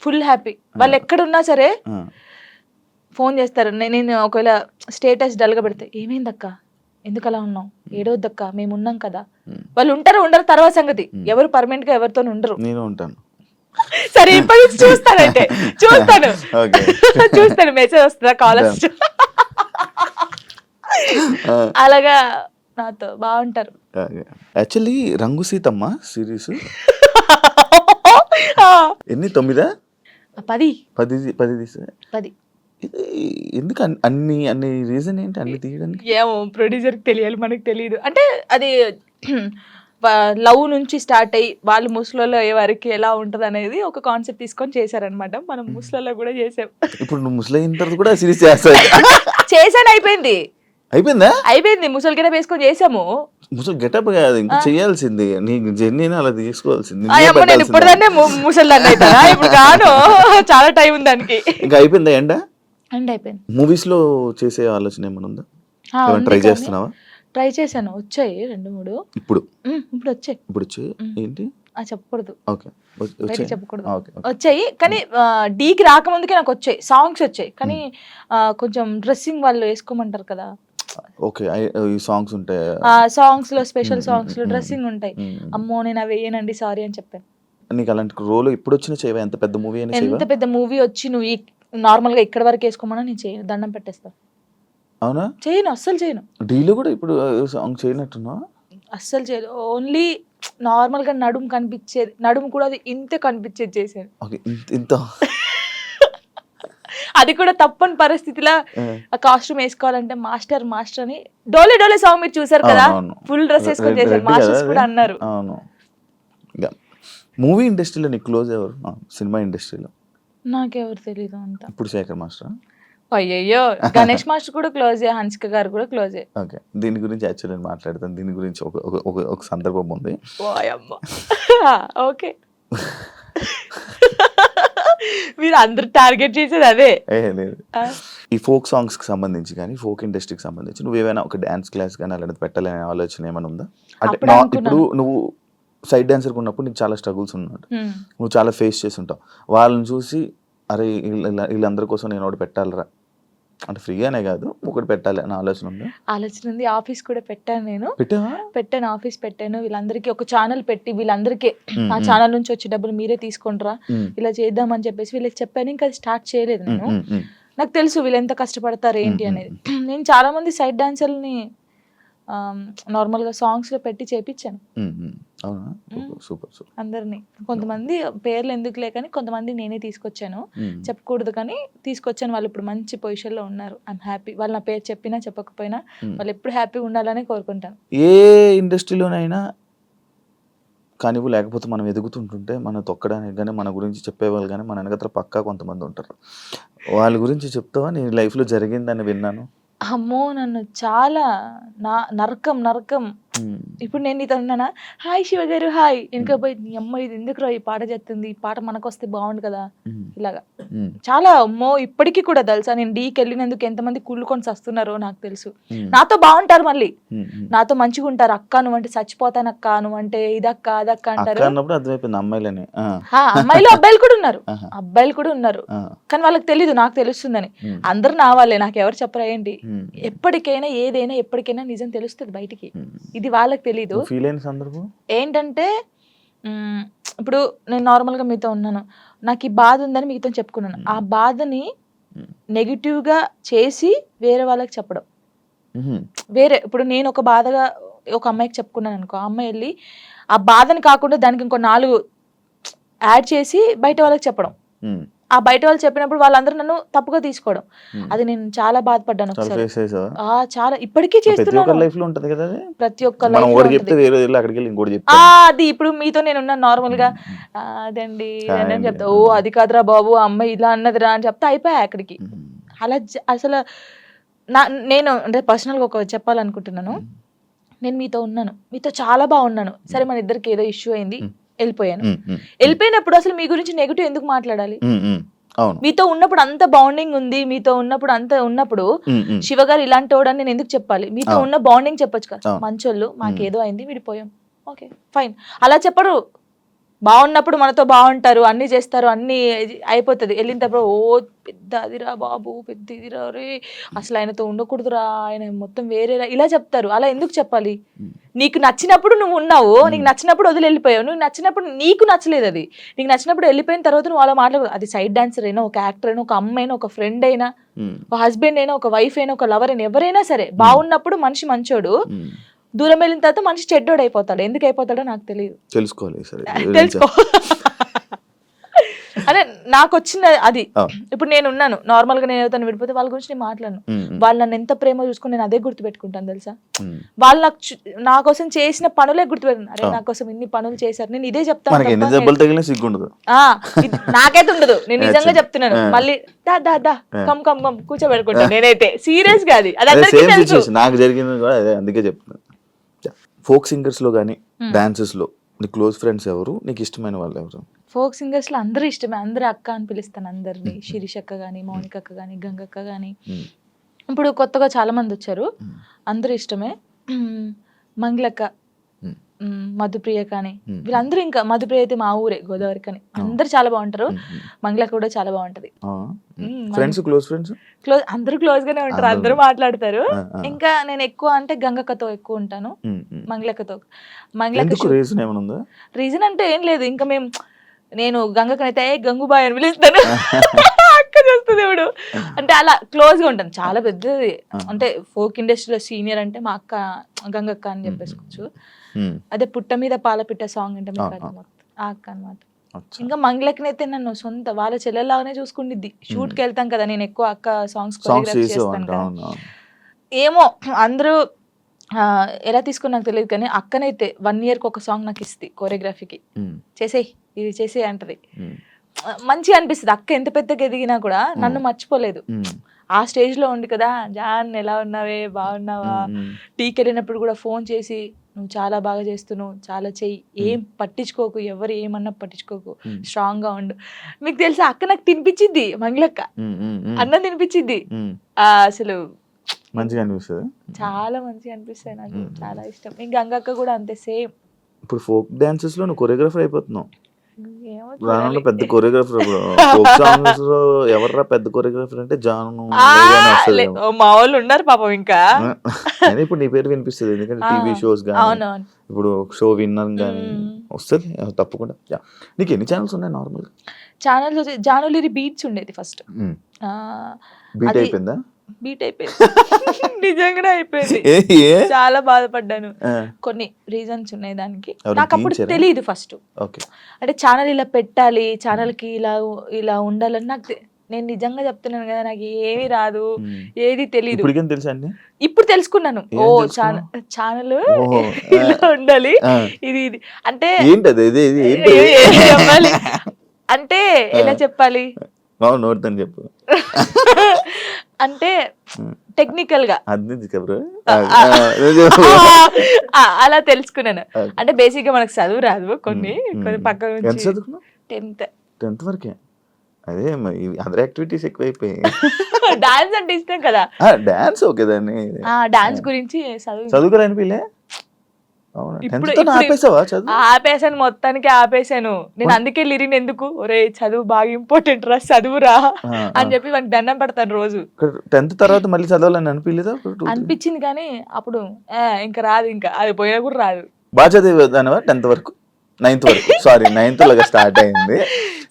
ఫుల్ హ్యాపీ. వాళ్ళు ఎక్కడున్నా సరే ఫోన్ చేస్తారు. నేను ఒకవేళ స్టేటస్ డల్గా పెడితే, ఏమైందక్క, ఎందుకు అలా ఉన్నావు, ఏడవద్దక్క, మేము ఉన్నాం కదా. వాళ్ళు ఉంటారు ఉండరు తర్వాత సంగతి, ఎవరు పర్మనెంట్ గా ఎవరితో ఉండరు. నేను ఉంటాను. సరే ఇప్పటి నుంచి చూస్తాను మెసేజ్ వస్తుందా, కాల్ వస్తుంది, అలాగా నాతో బాగుంటారు. యాక్చువల్లీ రంగు సీతమ్మ సిరీస్ ఎన్ని 9 10 10 ఇది ఎందుకు అన్ని రీజన్ ఏంటి అన్ని తీయడానికి? ఏమో ప్రొడ్యూసర్కి తెలియాలి, మనకు తెలియదు. అంటే అది లవ్ నుంచి స్టార్ట్ అయ్యి వాళ్ళు ముసలిలో అయ్యే వరకు ఎలా ఉంటది అనేది ఒక కాన్సెప్ట్ తీసుకొని చేశారనమాట. మనం ముసలిలో కూడా చేసాం. ఇప్పుడు నువ్వు ముసలి అయిన తర్వాత కూడా సిరీస్ చేస్తావు? చేశాను, అయిపోయింది. ముసలి గెటప్ వేసుకొని చేసాము. ముసలి గెటప్ కాదు, ఇంకా చేయాల్సింది నీ జర్నీని అలా తీసుకోవాల్సింది. నేను ఇప్పటిదాన్నే ముసలిదాన్ని అవుతా, ఇప్పుడు కాను, చాలా టైం ఉంది దానికి. ఇంకా అయిపోయిందా ఎండ? అయిపోయింది. మూవీస్ లో చేసే ఆలోచన ఏమైనా ఉందా? ట్రై చేస్తున్నావా? ట్రై చేశాను, వచ్చాయి 2-3. ఇప్పుడు వచ్చాయి ఏంటి చెప్పకూడదు, చెప్పకూడదు. ఓకే. వచ్చాయి కానీ డీకి రాకముందుకే నాకు వచ్చాయి, సాంగ్స్ వచ్చాయి. కానీ కొంచెం డ్రెస్సింగ్ వాళ్ళు వేసుకోమంటారు కదా, ఓకే, ఈ సాంగ్స్ ఉంటాయి, సాంగ్స్ లో స్పెషల్ సాంగ్స్ లో డ్రెస్సింగ్ ఉంటాయి. అమ్మో నేను అవి వేయనండి, సారీ అని చెప్పాను. నీకు అలాంటి రోల్ ఎప్పుడు వచ్చినా చేయవా? ఎంత పెద్ద మూవీ అయినా ఎంత పెద్ద మూవీ వచ్చి నువ్వు నార్మల్ గా ఇక్కడ వరకు వేసుకోమన్నా నేను చేయను, దండం పెట్టేస్తా. అవునా? చేయను, అస్సలు చేయను. డీలో కూడా ఇప్పుడు సాంగ్ చేయనట్టున్నా? అస్సలు చేయదు. ఓన్లీ నార్మల్ గా నడుము కనిపించేది, నడుము కూడా అది ఇంత కనిపించేది చేశాను. ఇంత అది కూడా తప్పని పరిస్థితిలో ఆ కాస్ట్యూమ్ వేసుకోవాలంటే మాస్టర్ అని డోలే సాంగ్ మీరు చూసారు కదా, ఫుల్ డ్రెస్ వేసుకొని చేశారు. మాస్టర్స్ కూడా అన్నారు. మూవీ ఇండస్ట్రీలో నీకు క్లోజ్ ఎవరు? సినిమా ఇండస్ట్రీలో నాకెవరు తెలీదు అంత. ఇప్పుడు శేఖర్ మాస్టర్? అయ్యయ్యో, గణేష్ మాస్టర్ కూడా క్లోజే, హన్సిక గారు కూడా క్లోజే. ఓకే, దీని గురించి యాక్చువల్లీ నేను మాట్లాడతాను. దీని గురించి ఒక సందర్భం ఉంది. ఓకే, మీరు అందరు టార్గెట్ చేసేది అదే. లేదు, ఈ ఫోక్ సాంగ్స్ కి సంబంధించి కానీ ఫోక్ ఇండస్ట్రీకి సంబంధించి నువ్వేమైనా ఒక డాన్స్ క్లాస్ కానీ అలాంటి పెట్టాలనే ఆలోచన ఏమైనా ఉందా? అంటే ఇప్పుడు నువ్వు సైడ్ డాన్సర్ ఉన్నప్పుడు నీకు చాలా స్ట్రగుల్స్ ఉన్నాడు, నువ్వు చాలా ఫేస్ చేసి ఉంటావు. వాళ్ళని చూసి అరే వీళ్ళందరి కోసం నేను ఒకటి పెట్టాలరా, అంటే ఫ్రీగానే కాదు ఒకటి పెట్టాలి అని ఆలోచన ఉంది. ఆఫీస్ కూడా పెట్టాను, నేను పెట్టాను, ఆఫీస్ పెట్టాను. వీళ్ళందరికీ ఒక ఛానల్ పెట్టి వీళ్ళందరికీ ఆ ఛానల్ నుంచి వచ్చే డబ్బులు మీరే తీసుకుంటారా, ఇలా చేద్దామని చెప్పేసి వీళ్ళకి చెప్పాను. ఇంకా స్టార్ట్ చేయలేదు నేను. నాకు తెలుసు వీళ్ళు ఎంత కష్టపడతారు ఏంటి అనేది. నేను చాలా మంది సైడ్ డాన్సర్ని నార్మల్ గా సాంగ్స్ లో పెట్టి చేపించాను అందరినీ. కొంతమంది పేర్లు ఎందుకులే కానీ కొంతమంది నేనే తీసుకొచ్చాను, చెప్పకూడదు కానీ తీసుకొచ్చాను. వాళ్ళు ఇప్పుడు మంచి పొజిషన్ లో ఉన్నారు. I'm happy. వాళ్ళు నా పేరు చెప్పినా చెప్పకపోయినా వాళ్ళు ఎప్పుడు హ్యాపీగా ఉండాలని కోరుకుంటాను. ఏ ఇండస్ట్రీలోనైనా కానీ లేకపోతే మనం ఎదుగుతుంటుంటే మనం తొక్కడానికి కానీ మన గురించి చెప్పేవాళ్ళు కానీ మన వెనకత్ర పక్కా కొంతమంది ఉంటారు. వాళ్ళ గురించి చెప్తావా? నీ లైఫ్లో జరిగిందని విన్నాను. అమ్మో, నన్ను చాలా నరకం. ఇప్పుడు నేను నీతో ఉన్నానా, హాయ్ శివ గారు హాయ్, వెనక పోయి నీ అమ్మ ఇది ఎందుకు ఈ పాట చేస్తుంది, ఈ పాట మనకొస్తే బాగుండు కదా, ఇలాగా చాలా. అమ్మో ఇప్పటికీ కూడా తెలుసా, నేను డీకి వెళ్ళినందుకు ఎంతమంది కుళ్ళుకొని వస్తున్నారో నాకు తెలుసు. నాతో బాగుంటారు, మళ్ళీ నాతో మంచిగా ఉంటారు. అక్క నువ్వంటే చచ్చిపోతాను, అక్క నువ్వంటే ఇదక్క అదక్క అంటారు. అమ్మాయిలు అబ్బాయిలు కూడా ఉన్నారు కానీ వాళ్ళకి తెలీదు, నాకు తెలుస్తుందని. అందరు నా వాళ్ళే, నాకు ఎవరు చెప్పరా ఏంటి. ఎప్పటికైనా ఏదైనా ఎప్పటికైనా నిజం తెలుస్తుంది బయటికి, ఇది వాళ్ళకి తెలీదు. ఏంటంటే ఇప్పుడు నేను నార్మల్ గా మీతో ఉన్నాను, నాకు ఈ బాధ ఉందని మీతో చెప్పుకున్నాను. ఆ బాధని నెగిటివ్ గా చేసి వేరే వాళ్ళకి చెప్పడం వేరే. ఇప్పుడు నేను ఒక బాధగా ఒక అమ్మాయికి చెప్పుకున్నాను అనుకో, ఆ అమ్మాయి వెళ్ళి ఆ బాధని కాకుండా దానికి ఇంకో 4 యాడ్ చేసి బయట వాళ్ళకి చెప్పడం. ఆ బయట వాళ్ళు చెప్పినప్పుడు వాళ్ళందరూ నన్ను తప్పుగా తీసుకోవడం, అది నేను చాలా బాధపడ్డాను ఒకసారి. చాలా ఇప్పటికీ చేస్తున్నాను. ప్రతి ఒక్క అది ఇప్పుడు మీతో నేను ఉన్నాను నార్మల్ గా, అదండి అని చెప్తా, ఓ అది కాదురా బాబు అమ్మాయి ఇలా అన్నదిరా అని చెప్తా అయిపోయా అక్కడికి. అలా అసలు నేను అంటే పర్సనల్గా ఒక చెప్పాలనుకుంటున్నాను, నేను మీతో ఉన్నాను, మీతో చాలా బాగున్నాను, సరే మన ఇద్దరికి ఏదో ఇష్యూ అయింది, వెళ్ళిపోయాను. వెళ్ళిపోయినప్పుడు అసలు మీ గురించి నెగిటివ్ ఎందుకు మాట్లాడాలి? మీతో ఉన్నప్పుడు అంత బాండింగ్ ఉంది, మీతో ఉన్నప్పుడు అంత ఉన్నప్పుడు శివ గారు ఇలాంటి వాడని నేను ఎందుకు చెప్పాలి? మీతో ఉన్న బాండింగ్ చెప్పొచ్చు కదా, మంచోళ్ళు, మాకేదో అయింది విడిపోయాం, ఓకే ఫైన్. అలా చెప్పరు. బాగున్నప్పుడు మనతో బాగుంటారు, అన్ని చేస్తారు, అన్ని అయిపోతుంది. వెళ్ళినప్పుడు ఓ పెద్ద అదిరా బాబు, పెద్ద ఇదిరా రే, అసలు ఆయనతో ఉండకూడదురా, ఆయన మొత్తం వేరేరా, ఇలా చెప్తారు. అలా ఎందుకు చెప్పాలి? నీకు నచ్చినప్పుడు నువ్వు ఉన్నావు, నీకు నచ్చినప్పుడు వదిలి వెళ్ళిపోయావు, నువ్వు నచ్చినప్పుడు నీకు నచ్చలేదు, అది నీకు నచ్చినప్పుడు వెళ్ళిపోయిన తర్వాత నువ్వు అలా మాట్లాడదు. అది సైడ్ డాన్సర్ అయినా, ఒక యాక్టర్ అయినా, ఒక అమ్మ అయినా, ఒక ఫ్రెండ్ అయినా, ఒక హస్బెండ్ అయినా, ఒక వైఫ్ అయినా, ఒక లవర్ అయినా, ఎవరైనా సరే బాగున్నప్పుడు మనిషి మంచోడు, దూరం వెళ్ళిన తర్వాత మనిషి చెడ్డోడు అయిపోతాడు. ఎందుకు అయిపోతాడో నాకు తెలియదు, తెలుసుకో. అదే నాకు వచ్చిన అది. ఇప్పుడు నేను ఉన్నాను నార్మల్ గా, నేను ఎవరితో విడిపోతే వాళ్ళ గురించి నేను మాట్లాడను. వాళ్ళు నన్ను ఎంత ప్రేమ చూసుకుని నేను అదే గుర్తు పెట్టుకుంటాను తెలుసా. వాళ్ళు నా కోసం చేసిన పనులే గుర్తుపెట్టాను. అరే నా కోసం ఇన్ని పనులు చేశారు, నేను ఇదే చెప్తాను. నాకైతే ఉండదు, నేను నిజంగా చెప్తున్నాను. మళ్ళీ దా కమ్ కమ్ కమ్ కూర్చోబెట్టుకుంటాను నేనైతే, సీరియస్ గా. అది అందరికీ తెలుసు. నాకు జరిగింది కూడా అదే, అందుకే చెప్తున్నాను. ఫోక్ సింగర్స్ లో గానీ డాన్సెస్ లో నీ క్లోజ్ ఫ్రెండ్స్ ఎవరు, నీకు ఇష్టమైన వాళ్ళు ఎవరు? ఫోక్ సింగర్స్ లో అందరూ ఇష్టమే, అందరూ అక్క అని పిలుస్తాను అందరినీ. శిరీష్ అక్క గానీ, మౌనిక అక్క గానీ, గంగక్క గానీ, ఇప్పుడు కొత్తగా చాలా మంది వచ్చారు, అందరూ ఇష్టమే. మంగళక్క, మధుప్రియ కానీ, వీళ్ళందరూ, ఇంకా మధుప్రియ అయితే మా ఊరే, గోదావరి కానీ, అందరు చాలా బాగుంటారు. మంగళక్క కూడా చాలా బాగుంటది. క్లోజ్ అందరూ క్లోజ్ గానే ఉంటారు, అందరూ మాట్లాడతారు. ఇంకా నేను ఎక్కువ అంటే గంగక్కతో ఎక్కువ ఉంటాను, మంగళక్కతో. మంగళక్క రీజన్ అంటే ఏం లేదు, ఇంకా నేను గంగక్కనైతే గంగుబాయ్ అని పిలుస్తాను, అక్క చేస్తుంది ఇప్పుడు, అంటే అలా క్లోజ్ గా ఉంటాను. చాలా పెద్దది అంటే ఫోక్ ఇండస్ట్రీలో సీనియర్ అంటే మా అక్క గంగక్క అని చెప్పేసుకోవచ్చు. అదే పుట్ట మీద పాలపిట్ట సాంగ్ అంటే ఆ అక్క అనమాట. ఇంకా మంగళక్కనైతే నన్ను సొంత వాళ్ళ చెల్లెలాగానే చూసుకుండిద్ది. షూట్ కి వెళ్తాం కదా, నేను ఎక్కువ అక్క సాంగ్స్ కొరియోగ్రాఫ్ చేస్తాను కదా. ఏమో అందరూ ఎలా తీసుకుని నాకు తెలియదు, కానీ అక్కనైతే 1 year ఒక సాంగ్ నాకు ఇస్తుంది కొరియోగ్రఫీకి, చేసేయి ఇది చేసేయి అంటది. మంచిగా అనిపిస్తుంది. అక్క ఎంత పెద్దగా ఎదిగినా కూడా నన్ను మర్చిపోలేదు. ఆ స్టేజ్ లో ఉంది కదా, జాన్ ఎలా ఉన్నావే, బాగున్నావా, టీకి వెళ్ళినప్పుడు కూడా ఫోన్ చేసి నువ్వు చాలా బాగా చేస్తున్నావు, చాలా చెయ్యి, ఏం పట్టించుకోకు, ఎవరు ఏమన్నా పట్టించుకోకు, స్ట్రాంగ్ గా ఉండు. మీకు తెలుసా అక్క నాకు తినిపించింది, మంగళక్క అన్నం తినిపించింది. అసలు మంచిగా అనిపిస్తుంది, చాలా మంచిగా అనిపిస్తుంది, నాకు చాలా ఇష్టం. ఇంకా గంగక్క కూడా అంతే సేమ్. ఇప్పుడు ఫోక్ డాన్సెస్ లో నువ్వు కొరియోగ్రాఫర్ అయిపోతున్నావు, రానున్న పెద్ద కొరియోగ్రాఫర్. ఫోక్ సాంగ్స్ లో ఎవర్రా పెద్ద కొరియోగ్రాఫర్ అంటే జాను, మా వాళ్ళు ఉన్నారు పాపం. ఇంకా ఇప్పుడు నీ పేరు వినిపిస్తుంది, ఎందుకంటే టీవీ షోస్ కానీ, ఇప్పుడు షో విన్నర్ కానీ వస్తుంది తప్పకుండా. నీకు ఎన్ని ఛానల్స్ ఉన్నాయి నార్మల్ ఛానల్స్? జానులిరి బీట్స్ ఉండేది ఫస్ట్, బీట్ అయిపోయిందా? బీట్ అయిపోయింది, నిజంగానే అయిపోయింది. చాలా బాధపడ్డాను, కొన్ని రీజన్స్ ఉన్నాయి దానికి. నాకు అప్పుడు తెలియదు ఫస్ట్, అంటే ఛానల్ ఇలా పెట్టాలి, ఛానల్ కి ఇలా ఉండాలని నాకు. నేను నిజంగా చెప్తున్నాను కదా, నాకు ఏమీ రాదు, ఏది తెలియదు. ఇప్పుడు తెలుసుకున్నాను, ఓ ఛానల్ ఇలా ఉండాలి, ఇది ఇది అంటే చెప్పాలి అంటే ఎలా చెప్పాలి, చెప్పు అంటే టెక్నికల్ గా అలా తెలుసుకున్నాను. అంటే బేసిక్ గా మనకు చదువు రాదు, కొన్ని పక్క నుంచి 10th వరకే. అదే అదర్ యాక్టివిటీస్ ఎక్కువైపోయాయి. డాన్స్ అంటే ఇష్టం కదా, డాన్స్ ఓకే, దాన్ని డాన్స్ గురించి చదువుకోవాలనిపిలే. ఆపేసాను, మొత్తానికి ఆపేసాను నేను. అందుకే లిరిన్ ఎందుకు, ఒరే చదువు బాగా ఇంపార్టెంట్ రా, చదువురా అని చెప్పి వానికి దండం పెడతాను రోజు. 10th తర్వాత మళ్ళీ చదవాలని అనిపించలేదా? అనిపించింది, కానీ అప్పుడు ఇంకా రాదు, ఇంకా అది పోయినా కూడా రాదు. బాగా చదివేదానివా 10th వరకు? 9th వరకు, సారీ 9th లాగా స్టార్ట్ అయింది.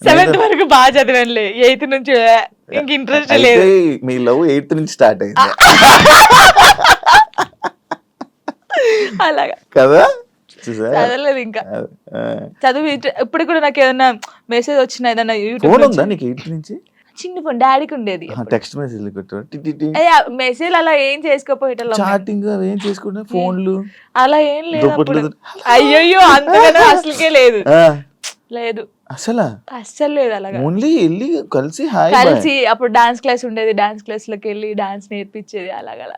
7th వరకు బాగా చదివానులే, 8th నుంచి ఇంక ఇంట్రెస్ట్ లేదు. మీ లవ్ 8th నుంచి స్టార్ట్ అయింది అలాగా కదా? చూసా చదవలేదు ఇంకా చదువు ఇప్పుడు కూడా నాకు ఏదైనా మెసేజ్ వచ్చినా ఏదైనా ఫోన్ యూట్యూబ్ ఉందా నీకు 8 నుంచి చిన్న ఫోన్ డాడీకి ఉండేది టెక్స్ట్ మెసేజ్ మెసేజ్ అలా ఏం చేసుకోపోయేటోళ్ళం మేము. చాటింగ్ అవి ఏం చేసుకుంటే ఫోన్లు అలా ఏం లేదు అప్పుడు. దుప్పట్లు అయ్యయ్యో అంతగానో అసలుకే లేదు లేదు అస్సలు లేదు అలాగా. ఓన్లీ వెళ్ళి కలిసి హాయ్ కలిసి అప్పుడు డాన్స్ క్లాస్ ఉండేది, డాన్స్ క్లాస్ లోకి వెళ్ళి డాన్స్ నేర్పించేది అలాగలా.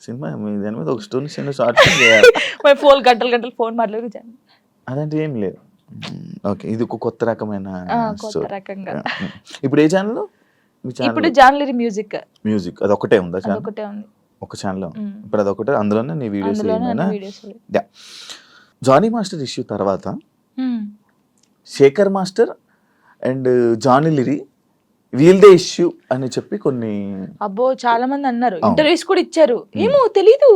సినిమా దాని మీద ఒక స్టోరీ చిన్న షార్ట్ చేయాలి. మరి ఫోన్ గంటలు ఫోన్ మాట్లాడుకు అలాంటి ఏం లేదు. ఓకే, ఇది ఒక కొత్త రకమైన కొత్త story. రకంగా. ఇప్పుడు ఏ ఛానల్? ఇప్పుడు జాన్లరీ మ్యూజిక్ మ్యూజిక్ అది ఒకటే ఉందా ఛానల్? ఒకటే ఉంది. ఒక ఛానల్ ఇప్పుడు అదొకటే, అందులోనే నీ వీడియోస్ అందులోనే వీడియోస్. జానీ మాస్టర్ ఇష్యూ తర్వాత శేఖర్ మాస్టర్ అండ్ జానీ లిరి వీల్దే ఇష్యూ అని చెప్పి కొన్ని అబ్బో చాలా మంది అన్నారు, ఇంటర్వ్యూస్ కూడా ఇచ్చారు. ఏమో తెలీదు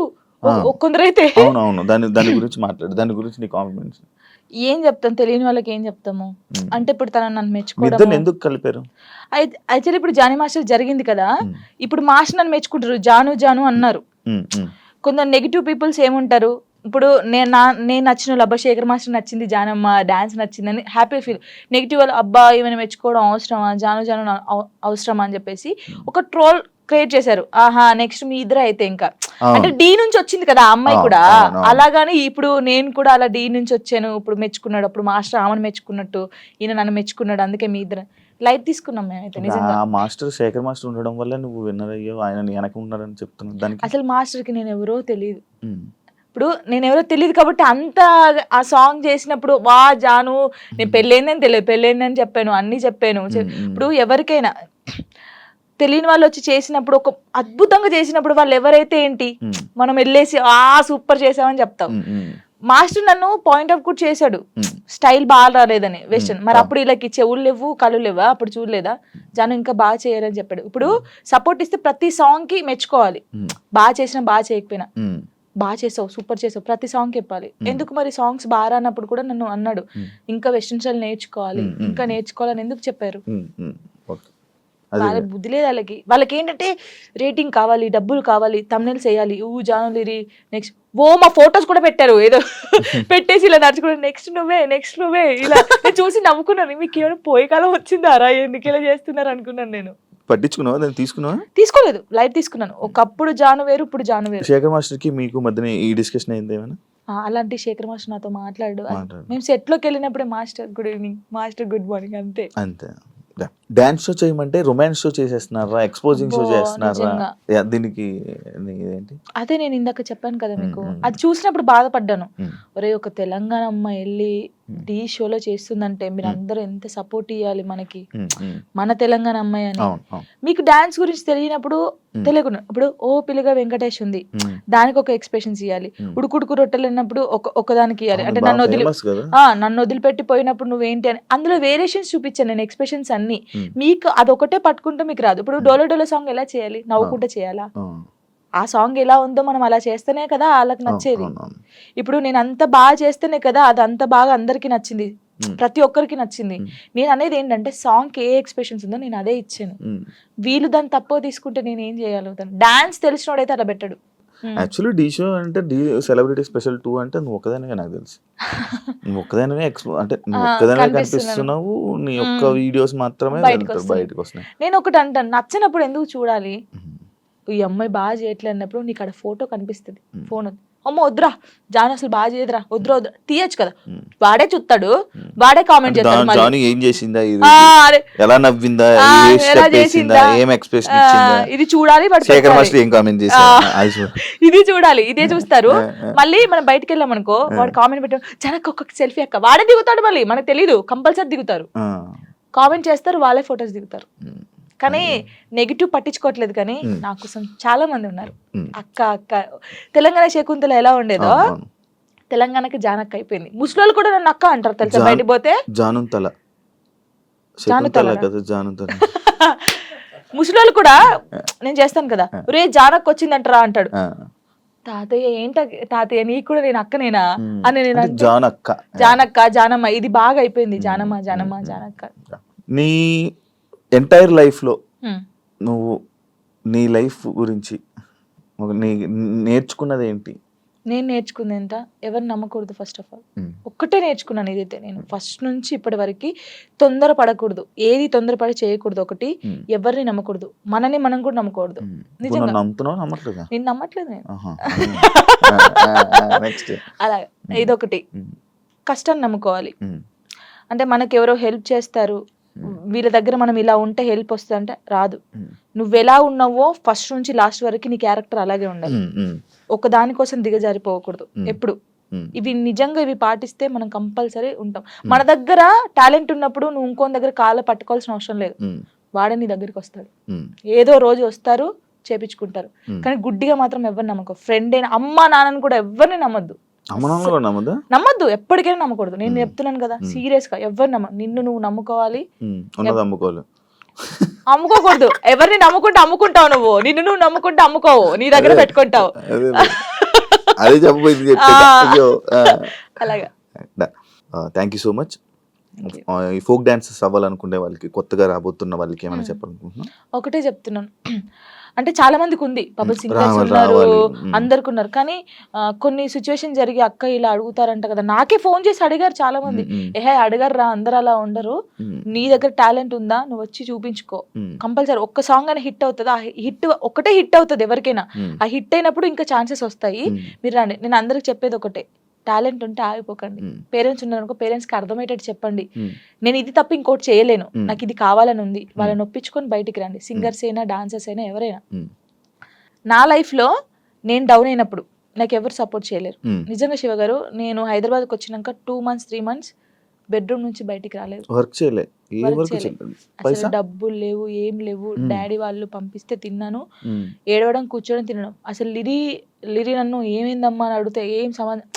కొందరైతే. అవునవును, దాని గురించి మాట్లాడు, దాని గురించి నీ కాన్ఫిడెన్స్. ఏం చెప్తాం, తెలియని వాళ్ళకి ఏం చెప్తాము. అంటే ఇప్పుడు తన నన్ను మెచ్చుకోవడం ఎందుకు కలిపారు? అయితే ఇప్పుడు జానీ మాస్టర్ జరిగింది కదా, ఇప్పుడు మాస్టర్ నన్ను మెచ్చుకుంటారు, జాను జాను అన్నారు. కొందరు నెగిటివ్ పీపుల్స్ ఏముంటారు, ఇప్పుడు నేను నచ్చిన వాళ్ళు, అబ్బా శేఖర్ మాస్టర్ నచ్చింది, జానమ్మ డాన్స్ నచ్చిందని హ్యాపీ ఫీల్. నెగిటివ్ వాళ్ళు, అబ్బా ఈమెను మెచ్చుకోవడం అవసరమా, జాను జాను అవసరమా అని చెప్పేసి ఒక ట్రోల్ క్రియేట్ చేశారు. ఆహా నెక్స్ట్ మీ ఇద్దరు అయితే ఇంకా, అంటే డి నుంచి వచ్చింది కదా ఆ అమ్మాయి కూడా, అలాగాని ఇప్పుడు నేను కూడా అలా డి నుంచి వచ్చాను, ఇప్పుడు మెచ్చుకున్నాడు, అప్పుడు మాస్టర్ ఆమెను మెచ్చుకున్నట్టు ఈయన నన్ను మెచ్చుకున్నాడు, అందుకే మీ ఇద్దరు లైట్ తీసుకున్నాం మేమైతే. నిజంగా మాస్టర్ శేఖర్ మాస్టర్ ఉండడం వల్ల నువ్వు విన్నర్ అయ్యో, ఆయన వెనక ఉన్నాడని చెప్తున్నాను. దానికి అసలు మాస్టర్ కి నేను ఎవరో తెలియదు. ఇప్పుడు నేను ఎవరో తెలియదు కాబట్టి అంత ఆ సాంగ్ చేసినప్పుడు వా జాను నేను పెళ్ళైందని తెలియదు, పెళ్ళైందని చెప్పాను, అన్ని చెప్పాను. ఇప్పుడు ఎవరికైనా తెలియని వాళ్ళు వచ్చి చేసినప్పుడు, ఒక అద్భుతంగా చేసినప్పుడు వాళ్ళు ఎవరైతే ఏంటి, మనం వెళ్ళేసి సూపర్ చేసామని చెప్తాం. మాస్టర్ నన్ను పాయింట్ అవుట్ కూడా చేశాడు, స్టైల్ బాగా రాలేదని వెస్టర్న్. మరి అప్పుడు వీళ్ళకి చెవులు లేవు కళ్ళు లేవా, అప్పుడు చూడలేదా జాను ఇంకా బాగా చేయాలని చెప్పాడు. ఇప్పుడు సపోర్ట్ ఇస్తే ప్రతి సాంగ్ కి మెచ్చుకోవాలి, బాగా చేసినా బాగా చేయకపోయినా, బాగా చేసావు సూపర్ చేసావు ప్రతి సాంగ్ చెప్పాలి. ఎందుకు మరి సాంగ్స్ బాగా రానప్పుడు కూడా నన్ను అన్నాడు, ఇంకా వెస్టర్న్ స్టైల్ నేర్చుకోవాలి, ఇంకా నేర్చుకోవాలని ఎందుకు చెప్పారు. వాళ్ళ బుద్ధి లేదు వాళ్ళకి ఏంటంటే రేటింగ్ కావాలి, డబ్బులు కావాలి, తమ్నెల్స్ వేయాలి, జానులిరి నెక్స్ట్ మా ఫొటోస్ కూడా పెట్టారు ఏదో పెట్టేసి ఇలా నడుచుకుంటే నెక్స్ట్ నువ్వే ఇలా. నేను చూసి నవ్వుకున్నాను, మీకు ఏమైనా పోయే కాలం వచ్చిందారా, ఎందుకు ఇలా చేస్తున్నారు అనుకున్నాను. నేను పట్టించుకున్నావా దాన్ని? తీసుకోలేదు, లైట్ తీసుకున్నాను. ఒకప్పుడు జాను వేరు, ఇప్పుడు జాను వేరు. శేఖర్ మాస్టర్ కి మీకు మధ్యన ఈ డిస్కషన్ అయింది ఏమైనా? అలాంటి శేఖర్ మాస్టర్ నాతో మాట్లాడు. మేము సెట్ లోకి వెళ్ళినప్పుడే master good evening, master good morning, అంతే. డాన్స్ షో చేయమంటే రొమాన్స్ షో చేసేస్తున్నారా, ఎక్స్పోజింగ్ షో చేస్తున్నారా? దీనికి ఏంటి? అదే నేను ఇందాక చెప్పాను కదా మీకు, అది చూసినప్పుడు బాధపడ్డాను. ఒరే ఒక తెలంగాణ అమ్మాయి వెళ్ళి ఢీ షోలో చేస్తుందంటే మీరు అందరూ ఎంత సపోర్ట్ ఇవ్వాలి మనకి, మన తెలంగాణ అమ్మాయి అని. మీకు డాన్స్ గురించి తెలియనప్పుడు తెలియకుండా, ఇప్పుడు ఓ పిల్లగా వెంకటేష్ ఉంది, దానికి ఒక ఎక్స్ప్రెషన్స్ ఇవ్వాలి. ఉడుకుడుకు రొట్టెలు అన్నప్పుడు ఒకదానికి ఇవ్వాలి. అంటే నన్ను వదిలిపెట్టి పోయినప్పుడు నువ్వేంటి అని అందులో వేరియేషన్స్ చూపించాను నేను, ఎక్స్ప్రెషన్స్ అన్ని. మీకు అదొకటే పట్టుకుంటే మీకు రాదు. ఇప్పుడు డోలో డోలో సాంగ్ ఎలా చేయాలి, నవ్వుకుంటే చేయాలా, ఆ సాంగ్ ఎలా ఉందో మనం అలా చేస్తేనే కదా వాళ్ళకి నచ్చేది. ఇప్పుడు నేను అంత బాగా చేస్తేనే కదా అది అంత బాగా అందరికి నచ్చింది, ప్రతి ఒక్కరికి నచ్చింది. నేను అనేది ఏంటంటే సాంగ్ ఏ ఎక్స్ప్రెషన్స్ ఉందో నేను అదే ఇచ్చాను. వీళ్ళు దాన్ని తక్కువ తీసుకుంటే నేను ఏం చేయగలుగుతాను? డాన్స్ తెలిసినోడైతే అలా పెట్టాడు. యాక్చువల్లీ ఢీ షో అంటే ఢీ సెలబ్రిటీ స్పెషల్ 2 అంటే నువ్వు ఒక్కదానివే, నాకు తెలుసు నువ్వు ఒక్కదానివే, అంటే నువ్వు ఒక్కదానివే కనిపిస్తున్నావు, నీ ఒక్క వీడియోస్ మాత్రమే బయటకు వస్తున్నాయి. నేను ఒకటి అంటాను, నచ్చినప్పుడు ఎందుకు చూడాలి? ఈ అమ్మాయి బాగా చేయట్లేదు అన్నప్పుడు నీకు అక్కడ ఫోటో కనిపిస్తుంది, ఫోన్ అమ్మ వద్దురా జాను అసలు బాగా చేయదురా, వద్దురా తీయచ్చు కదా, వాడే చూస్తాడు, వాడే కామెంట్ చేస్తాడు, ఏం చేసిందా, ఎలా నవ్విందా, ఎలా చేసిందా, ఏం ఎక్స్ప్రెషన్ ఇచ్చిందా, ఇది చూడాలి, ఏం కామెంట్ చేశాడు ఇది చూడాలి, ఇదే చూస్తారు. మళ్ళీ మనం బయటకు వెళ్ళాం అనుకో, వాడు కామెంట్ పెట్టాడు జనకు ఒక్కొక్క సెల్ఫీ అక్క, వాడే దిగుతాడు, మళ్ళీ మనకు తెలీదు, కంపల్సరీ దిగుతారు, కామెంట్ చేస్తారు, వాళ్ళే ఫొటోస్ దిగుతారు. కానీ నెగిటివ్ పట్టించుకోవట్లేదు. కానీ నా కోసం చాలా మంది ఉన్నారు. అక్క తెలంగాణ శకుంతల ఎలా ఉండేదో తెలంగాణకి జానక్క అయిపోయింది. ముసలోళ్ళు కూడా నన్ను అక్క అంటారు తెలుసా, బయటికి పోతే ముసలోళ్ళు కూడా నేను చేస్తాను కదా, రే జానక్క వచ్చిందంటారా అంటాడు. తాతయ్య ఏంట తాతయ్య నీకు కూడా నేను అక్కనేనా అని నేను జానక్క జానమ్మ ఇది బాగా అయిపోయింది, జానక్క. నీ ఎంటైర్ లైఫ్లో నువ్వు నీ లైఫ్ గురించి నీ నేర్చుకున్నది ఏంటి? నేను నేర్చుకుంది ఎంత, ఎవరిని నమ్మకూడదు ఫస్ట్ ఆఫ్ ఆల్. ఒక్కటే నేర్చుకున్నాను ఇదైతే, నేను ఫస్ట్ నుంచి ఇప్పటి వరకు తొందర పడకూడదు, ఏది తొందరపడి చేయకూడదు. ఒకటి, ఎవరిని నమ్మకూడదు, మనని మనం కూడా నమ్మకూడదు. నిజంగా నేను నమ్మట్లేదు నేను. అలా ఇదొకటి. కష్టాన్ని నమ్ముకోవాలి. అంటే మనకి ఎవరో హెల్ప్ చేస్తారు, వీళ్ళ దగ్గర మనం ఇలా ఉంటే హెల్ప్ వస్తుంది అంటే రాదు. నువ్వు ఎలా ఉన్నావో ఫస్ట్ నుంచి లాస్ట్ వరకు నీ క్యారెక్టర్ అలాగే ఉండాలి. ఒక దానికోసం దిగజారిపోకూడదు ఎప్పుడు. ఇవి నిజంగా ఇవి పాటిస్తే మనం కంపల్సరీ ఉంటాం. మన దగ్గర టాలెంట్ ఉన్నప్పుడు నువ్వు ఇంకోని దగ్గర కాళ్ళ పట్టుకోవాల్సిన అవసరం లేదు, వాడే నీ దగ్గరికి వస్తాడు. ఏదో రోజు వస్తారు, చేపించుకుంటారు. కానీ గుడ్డిగా మాత్రం ఎవరిని నమ్మకం. ఫ్రెండ్ అయినా, అమ్మ నాన్నని కూడా ఎవరిని నమ్మద్దు. నమ్మద్దు, ఎప్పటికైనా నమ్మకూడదు. నేను చెప్తున్నాను కదా, సీరియస్ గా ఎవరు నిన్ను నువ్వు నమ్ముకోవాలి, అమ్ముకోకూడదు. ఎవరిని నమ్ముకుంటే అమ్ముకుంటావు నువ్వు, నిన్ను నువ్వు నమ్ముకుంటే అమ్ముకోవు, నీ దగ్గర పెట్టుకుంటావు. అలాగా. Thank you so much. ఈ ఫోక్ డాన్సెస్ అవ్వాలనుకునే వాళ్ళకి, కొత్తగా రాబోతున్న వాళ్ళకి ఏమైనా చెప్పాలనుకుంటున్నా? ఒకటే చెప్తున్నాను, అంటే చాలా మందికి ఉంది, పబుల్ సింగర్స్ ఉన్నారు, అందరికి ఉన్నారు. కానీ కొన్ని సిచ్యువేషన్ జరిగి అక్క ఇలా అడుగుతారంట కదా, నాకే ఫోన్ చేసి అడిగారు చాలా మంది. ఏహే అడిగారు రా, అందరు అలా ఉండరు, నీ దగ్గర టాలెంట్ ఉందా, నువ్వు వచ్చి చూపించుకో, కంపల్సరీ ఒక్క సాంగ్ అయినా హిట్ అవుతుంది. ఆ హిట్ ఒకటే హిట్ అవుతుంది ఎవరికైనా, ఆ హిట్ అయినప్పుడు ఇంకా ఛాన్సెస్ వస్తాయి, మీరు రండి. నేను అందరికి చెప్పేది ఒకటే, టాలెంట్ ఉంటే ఆగిపోకండి. పేరెంట్స్ ఉన్నారనుకో, పేరెంట్స్ కి అర్థమయ్యేటట్టు చెప్పండి, నేను ఇది తప్ప ఇంకోటి చేయలేను, నాకు ఇది కావాలని ఉంది, వాళ్ళని ఒప్పించుకొని బయటికి రండి. సింగర్స్ అయినా, డాన్సర్స్ అయినా, ఎవరైనా. నా లైఫ్ లో నేను డౌన్ అయినప్పుడు నాకు ఎవరు సపోర్ట్ చేయలేరు. నిజంగా శివ గారు, నేను హైదరాబాద్కి వచ్చినాక 2 months 3 months బెడ్రూమ్ నుంచి బయటికి రాలేదు. అసలు డబ్బులు లేవు, ఏం లేవు. డాడీ వాళ్ళు పంపిస్తే తిన్నాను, ఏడవడం, కూర్చోవడం, తినడం. అసలు లిరి నన్ను ఏమైందమ్మా అని అడిగితే ఏం సంబంధం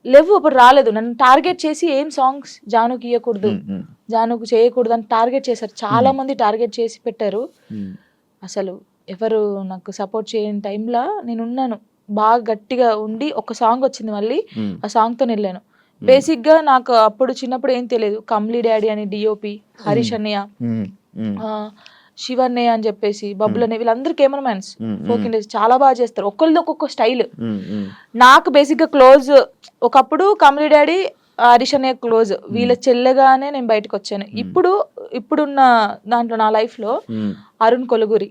లేవు, అప్పుడు రాలేదు. నన్ను టార్గెట్ చేసి ఏం సాంగ్స్ జానుకి ఇవ్వకూడదు, జానుకు చేయకూడదు అని టార్గెట్ చేశారు. చాలా మంది టార్గెట్ చేసి పెట్టారు. అసలు ఎవరు నాకు సపోర్ట్ చేయని టైంలో నేను ఉన్నాను, బాగా గట్టిగా ఉండి ఒక సాంగ్ వచ్చింది, మళ్ళీ ఆ సాంగ్తో వెళ్ళాను. బేసిక్ గా నాకు అప్పుడు చిన్నప్పుడు ఏం తెలియదు, కమ్లీ డాడీ అని డిఓపి, హరీష్ అన్నయ్య, శివన్నయ్య అని చెప్పేసి, బబ్బుల్ అన్నయ్య, వీళ్ళందరూ కెమెరా మ్యాన్స్, ఫోక్ ఇండస్ట్రీ చాలా బాగా చేస్తారు, ఒక్కరిది ఒక్కొక్క స్టైల్. నాకు బేసిక్ గా క్లోజ్ ఒకప్పుడు కమ్లీ డాడీ, హరీష్ అన్నయ్య క్లోజ్, వీళ్ళ చెల్లెగానే నేను బయటకు వచ్చాను. ఇప్పుడున్న దాంట్లో నా లైఫ్ లో అరుణ్ కొలుగురి,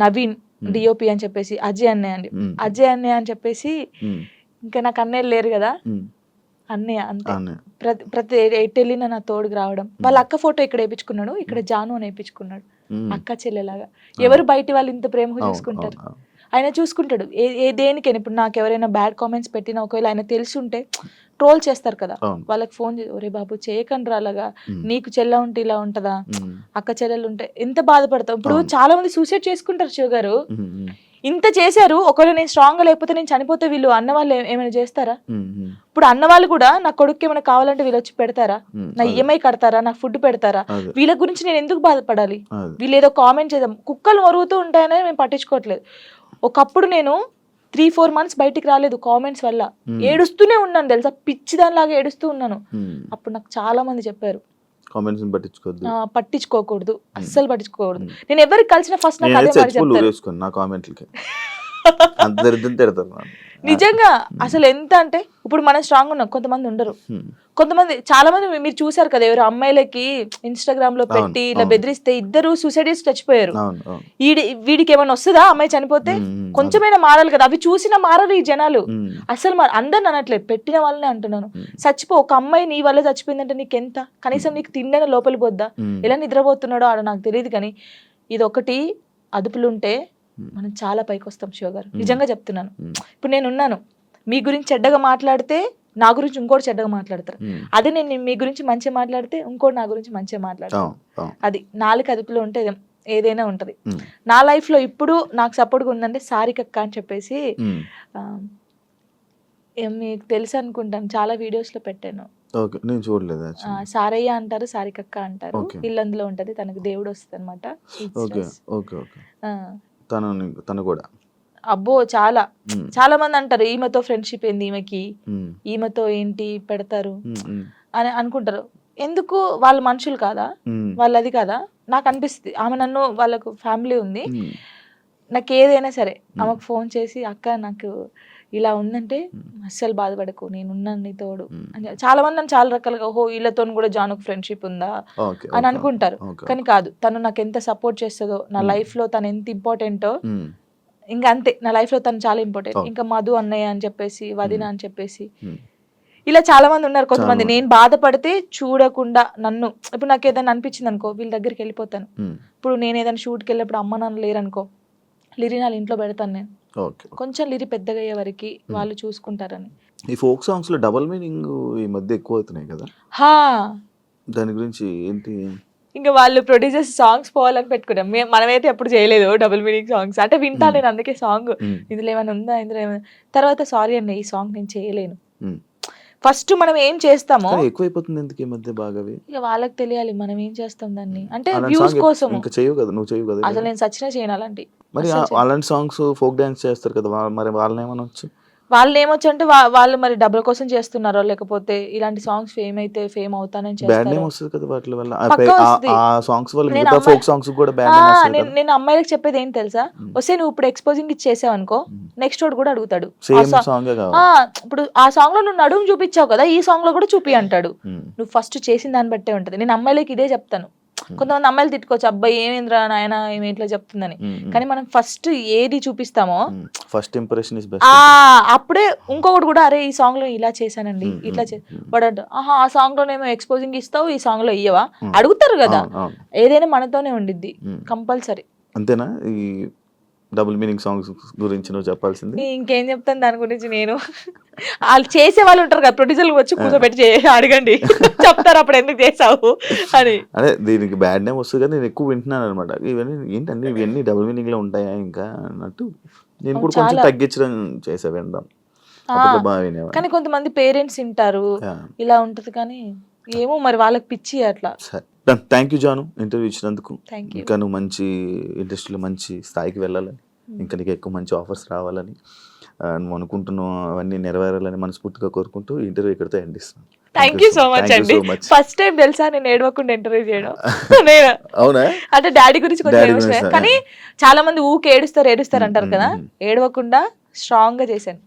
నవీన్ డిఓపి అని చెప్పేసి, అజయ్ అన్నయ్య అని చెప్పేసి, ఇంకా నాకు అన్నయ్యలు లేరు కదా, అన్నయ్య అంతే. ప్రతి ఎటు వెళ్ళినా నా తోడుకు రావడం. వాళ్ళ అక్క ఫోటో ఇక్కడ వేయించుకున్నాడు, ఇక్కడ జాను అని వేయించుకున్నాడు, అక్క చెల్లెలాగా. ఎవరు బయట వాళ్ళు ఇంత ప్రేమగా చూసుకుంటారు, ఆయన చూసుకుంటాడు. దేనికైనా ఇప్పుడు నాకు ఎవరైనా బ్యాడ్ కామెంట్స్ పెట్టినా, ఒకవేళ ఆయన తెలిసి ఉంటే ట్రోల్ చేస్తారు కదా, వాళ్ళకి ఫోన్ చేసి, ఒరే బాబు చేయకండి అలాగా, నీకు చెల్ల ఉంటే ఇలా ఉంటదా, అక్క చెల్లెలు ఉంటే ఎంత బాధపడతావు. ఇప్పుడు చాలా మంది సూసైడ్ చేసుకుంటారు శివ గారు, ఇంత చేశారు, ఒకవేళ నేను స్ట్రాంగ్ గా లేకపోతే, నేను చనిపోతే వీళ్ళు అన్న వాళ్ళు ఏమైనా చేస్తారా? ఇప్పుడు అన్న వాళ్ళు కూడా నా కొడుకు ఏమైనా కావాలంటే వీళ్ళు వచ్చి పెడతారా, నా ఈఎంఐ కడతారా, నాకు ఫుడ్ పెడతారా? వీళ్ళ గురించి నేను ఎందుకు బాధపడాలి? వీళ్ళు ఏదో కామెంట్ చేద్దాం, కుక్కలు మరుగుతూ ఉంటాయనే మేము పట్టించుకోవట్లేదు. ఒకప్పుడు నేను 3-4 months బయటికి రాలేదు కామెంట్స్ వల్ల, ఏడుస్తూనే ఉన్నాను తెలుసా, పిచ్చి దానిలాగా ఏడుస్తూ ఉన్నాను. అప్పుడు నాకు చాలా మంది చెప్పారు, పట్టించుకోకూడదు, అస్సలు పట్టించుకోకూడదు. నేను ఎవరికి కలిసిన ఫస్ట్ నాకు అదే మాట చెప్తారు. నిజంగా అసలు ఎంత అంటే, ఇప్పుడు మనం స్ట్రాంగ్ ఉన్నాం, కొంతమంది ఉండరు. కొంతమంది చాలా మంది మీరు చూసారు కదా, ఎవరు అమ్మాయిలకి ఇన్స్టాగ్రామ్ లో పెట్టి ఇలా బెదిరిస్తే ఇద్దరు సూసైడ్ చేసి చచ్చిపోయారు. వీడికి ఏమైనా వస్తుందా అమ్మాయి చనిపోతే? కొంచెమైనా మారాలి కదా, అవి చూసినా మారరు ఈ జనాలు. అసలు అందరిని అనట్లేదు, పెట్టిన వాళ్ళనే అంటున్నాను. చచ్చిపో, ఒక అమ్మాయి నీ వల్ల చచ్చిపోయిందంటే నీకెంత, కనీసం నీకు తిండైనా లోపలి పోద్దా? ఎలా నిద్రపోతున్నాడో ఆడ నాకు తెలియదు. కానీ ఇది ఒకటి అదుపులుంటే మనం చాలా పైకి వస్తాం శివ గారు, నిజంగా చెప్తున్నాను. ఇప్పుడు నేను ఉన్నాను, మీ గురించి చెడ్డగా మాట్లాడితే నా గురించి ఇంకోటి చెడ్డగా మాట్లాడతారు. అదే నేను మీ గురించి మంచిగా మాట్లాడితే ఇంకోటి నా గురించి మంచిగా మాట్లాడతాను. అది నాలుగు అదుపులో ఉంటే ఏదైనా ఉంటది. నా లైఫ్ లో ఇప్పుడు నాకు సపోర్ట్గా ఉందంటే సారికక్క అని చెప్పేసి, మీకు తెలుసు అనుకుంటాను, చాలా వీడియోస్ లో పెట్టాను. సారయ్య అంటారు, సారికక్క అంటారు, ఇల్లందులో ఉంటది, తనకు దేవుడు వస్తుంది అనమాట. అబ్బో చాలా చాలా మంది అంటారు, ఈమెతో ఫ్రెండ్షిప్ ఏంది, ఈమెతో ఏంటి పెడతారు అని అనుకుంటారు. ఎందుకు, వాళ్ళ మనుషులు కాదా, వాళ్ళది కాదా? నాకు అనిపిస్తుంది, ఆమె నన్ను, వాళ్ళకు ఫ్యామిలీ ఉంది, నాకు ఏదైనా సరే ఆమెకు ఫోన్ చేసి, అక్క నాకు ఇలా ఉందంటే అస్సలు బాధపడకు, నేనున్నాను నీ తోడు అని. చాలా మంది నన్ను చాలా రకాలుగా ఓహో వీళ్ళతో కూడా జానుకు ఫ్రెండ్షిప్ ఉందా ఓకే అని అనుకుంటారు. కానీ కాదు, తను నాకు ఎంత సపోర్ట్ చేస్తుందో, నా లైఫ్ లో తను ఎంత ఇంపార్టెంటో, ఇంకా అంతే, నా లైఫ్ లో తను చాలా ఇంపార్టెంట్. ఇంకా మధు అన్నయ్య అని చెప్పేసి, వదిన అని చెప్పేసి, ఇలా చాలా మంది ఉన్నారు. కొంతమంది నేను బాధపడితే చూడకుండా నన్ను, ఇప్పుడు నాకు ఏదైనా అనిపించింది అనుకో, వీళ్ళ దగ్గరికి వెళ్ళిపోతాను. ఇప్పుడు నేను ఏదైనా షూట్కి వెళ్ళినప్పుడు అమ్మ నాన్న లేరనుకో, లిరి నా ఇంట్లో పెడతాను నేను, కొంచెం లిరి పెద్దగా అయ్యే వరకు వాళ్ళు చూసుకుంటారని. ఈ ఫోక్ సాంగ్స్ లో డబుల్ మీనింగ్ ఈ మధ్య ఎక్కువ అవుతున్నాయి కదా, హా దాని గురించి ఏంటి? ఇంకా వాళ్ళు ప్రొడ్యూసర్స్ సాంగ్స్ పోవాలని పెట్టుకున్నాం. మనమైతే ఎప్పుడు చేయలేదు డబుల్ మీనింగ్ సాంగ్స్. అంటే వింటా నేను అందుకే సాంగ్, ఇందులో ఏమైనా ఉందా, ఇందులో ఏమైనా. తర్వాత సారీ అండి, ఈ సాంగ్ నేను చేయలేను. ఫస్ట్ మనం ఏం చేస్తామో ఎక్కువైపోతుంది ఎందుకు ఈ మధ్య బాగా, ఇక వాళ్ళకి తెలియాలి మనం ఏం చేస్తాం దాన్ని. అంటే వ్యూస్ కోసం. ఇంకా చేయవు కదా, నువ్వు చేయవు కదా అసలు నేను సచ్చినా చేయను అలాంటి. మరి అలాంటి సాంగ్స్ ఫోక్ డాన్స్ చేస్తారు కదా, మరి వాళ్ళని ఏమనొచ్చు? వాళ్ళు ఏమొచ్చు అంటే వాళ్ళు మరి డబ్బుల కోసం చేస్తున్నారో, లేకపోతే ఇలాంటి సాంగ్స్ ఫేమ్ అయితే ఫేమ్ అవుతానని బ్యాడ్ నేమ్ చేస్తారు. వస్తుంది కదా వాటి వల్ల, పక్కా వస్తది. ఆ సాంగ్స్ వల్ల నేను మిగతా ఫోక్ సాంగ్స్ కూడా బ్యాడ్ నేమ్ వస్తుంది కదా. నేను అమ్మాయిలకు చెప్పేది ఏం తెలుసా, వస్తే నువ్వు ఇప్పుడు ఎక్స్పోజింగ్ ఇచ్చేసావు అనుకో, నెక్స్ట్ వాడు కూడా అడుగుతాడు సేమ్ సాంగ్ ఇప్పుడు ఆ సాంగ్ లో నువ్వు నడుము చూపించావు కదా, ఈ సాంగ్ లో కూడా చూపి అంటాడు. నువ్వు ఫస్ట్ చేసిన దాన్ని బట్టే ఉంటది. నేను అమ్మాయిలకి ఇదే చెప్తాను. కొంతమంది అమ్మాయిలు తిట్టుకోవచ్చు, అబ్బాయి ఏమేంద్రా నాయన ఏమి ఇట్లా చెప్తుందని. కానీ మనం ఫస్ట్ ఏది చూపిస్తామో ఫస్ట్ ఇంప్రెషన్ ఇస్ బెస్ట్. అప్పుడే ఇంకొకటి కూడా, అరే ఈ సాంగ్ లో ఇలా చేశానండి, ఇట్లా వాడు ఆహా ఆ సాంగ్ లోనేమో ఎక్స్పోజింగ్ ఇస్తావు, ఈ సాంగ్ లో ఇయ్యవా అడుగుతారు కదా. ఏదైనా మనతోనే ఉండిద్ది కంపల్సరీ. అంతేనా? ఈ డబుల్ మీనింగ్ సాంగ్స్ గురించి నువ్వు చెప్పాల్సింది ఇంకేం చెప్తాను దాని గురించి. నేను వాళ్ళు చేసే వాళ్ళు ఉంటారు కదా, ప్రొడ్యూసర్లు వచ్చి కూర్చోబెట్టి అడగండి, చెప్తారు అప్పుడు ఎందుకు చేసావు అని. అదే దీనికి బ్యాడ్ నేమ్ వస్తుంది కదా, నేను ఎక్కువ వింటున్నాను అనమాట. ఇవన్నీ ఏంటండి, ఇవన్నీ డబుల్ మీనింగ్ లో ఉంటాయా ఇంకా అన్నట్టు నేను కూడా కొంచెం తగ్గించడం చేసా వినడం. కానీ కొంతమంది పేరెంట్స్ వింటారు, ఇలా ఉంటది. కానీ ఏమో మరి వాళ్ళకి పిచ్చి అట్లా. థ్యాంక్ యూ జాను, ఇంటర్వ్యూ ఇచ్చినందుకు. ఇంకా నువ్వు మంచి ఇండస్ట్రీలో మంచి స్థాయికి వెళ్ళాలని, ఇంకా నీకు ఎక్కువ మంచి ఆఫర్స్ రావాలని, నువ్వు అనుకుంటున్నావు అవన్నీ నెరవేరాలని మనస్ఫూర్తిగా కోరుకుంటూ ఈ ఇంటర్వ్యూ ఇక్కడితో ఎండ్ ఇస్తాను. థ్యాంక్ యూ సో మచ్ అండి. ఫస్ట్ టైం తెలుసా నేను ఏడవకుండా ఇంటర్వ్యూ చేయడం. అవునా? అంటే డాడీ గురించి కొంచెం ఎమోషనల్, కానీ చాలా మంది ఊకే ఏడుస్తారు అంటారు కదా, ఏడవకుండా స్ట్రాంగ్ గా చేశాను.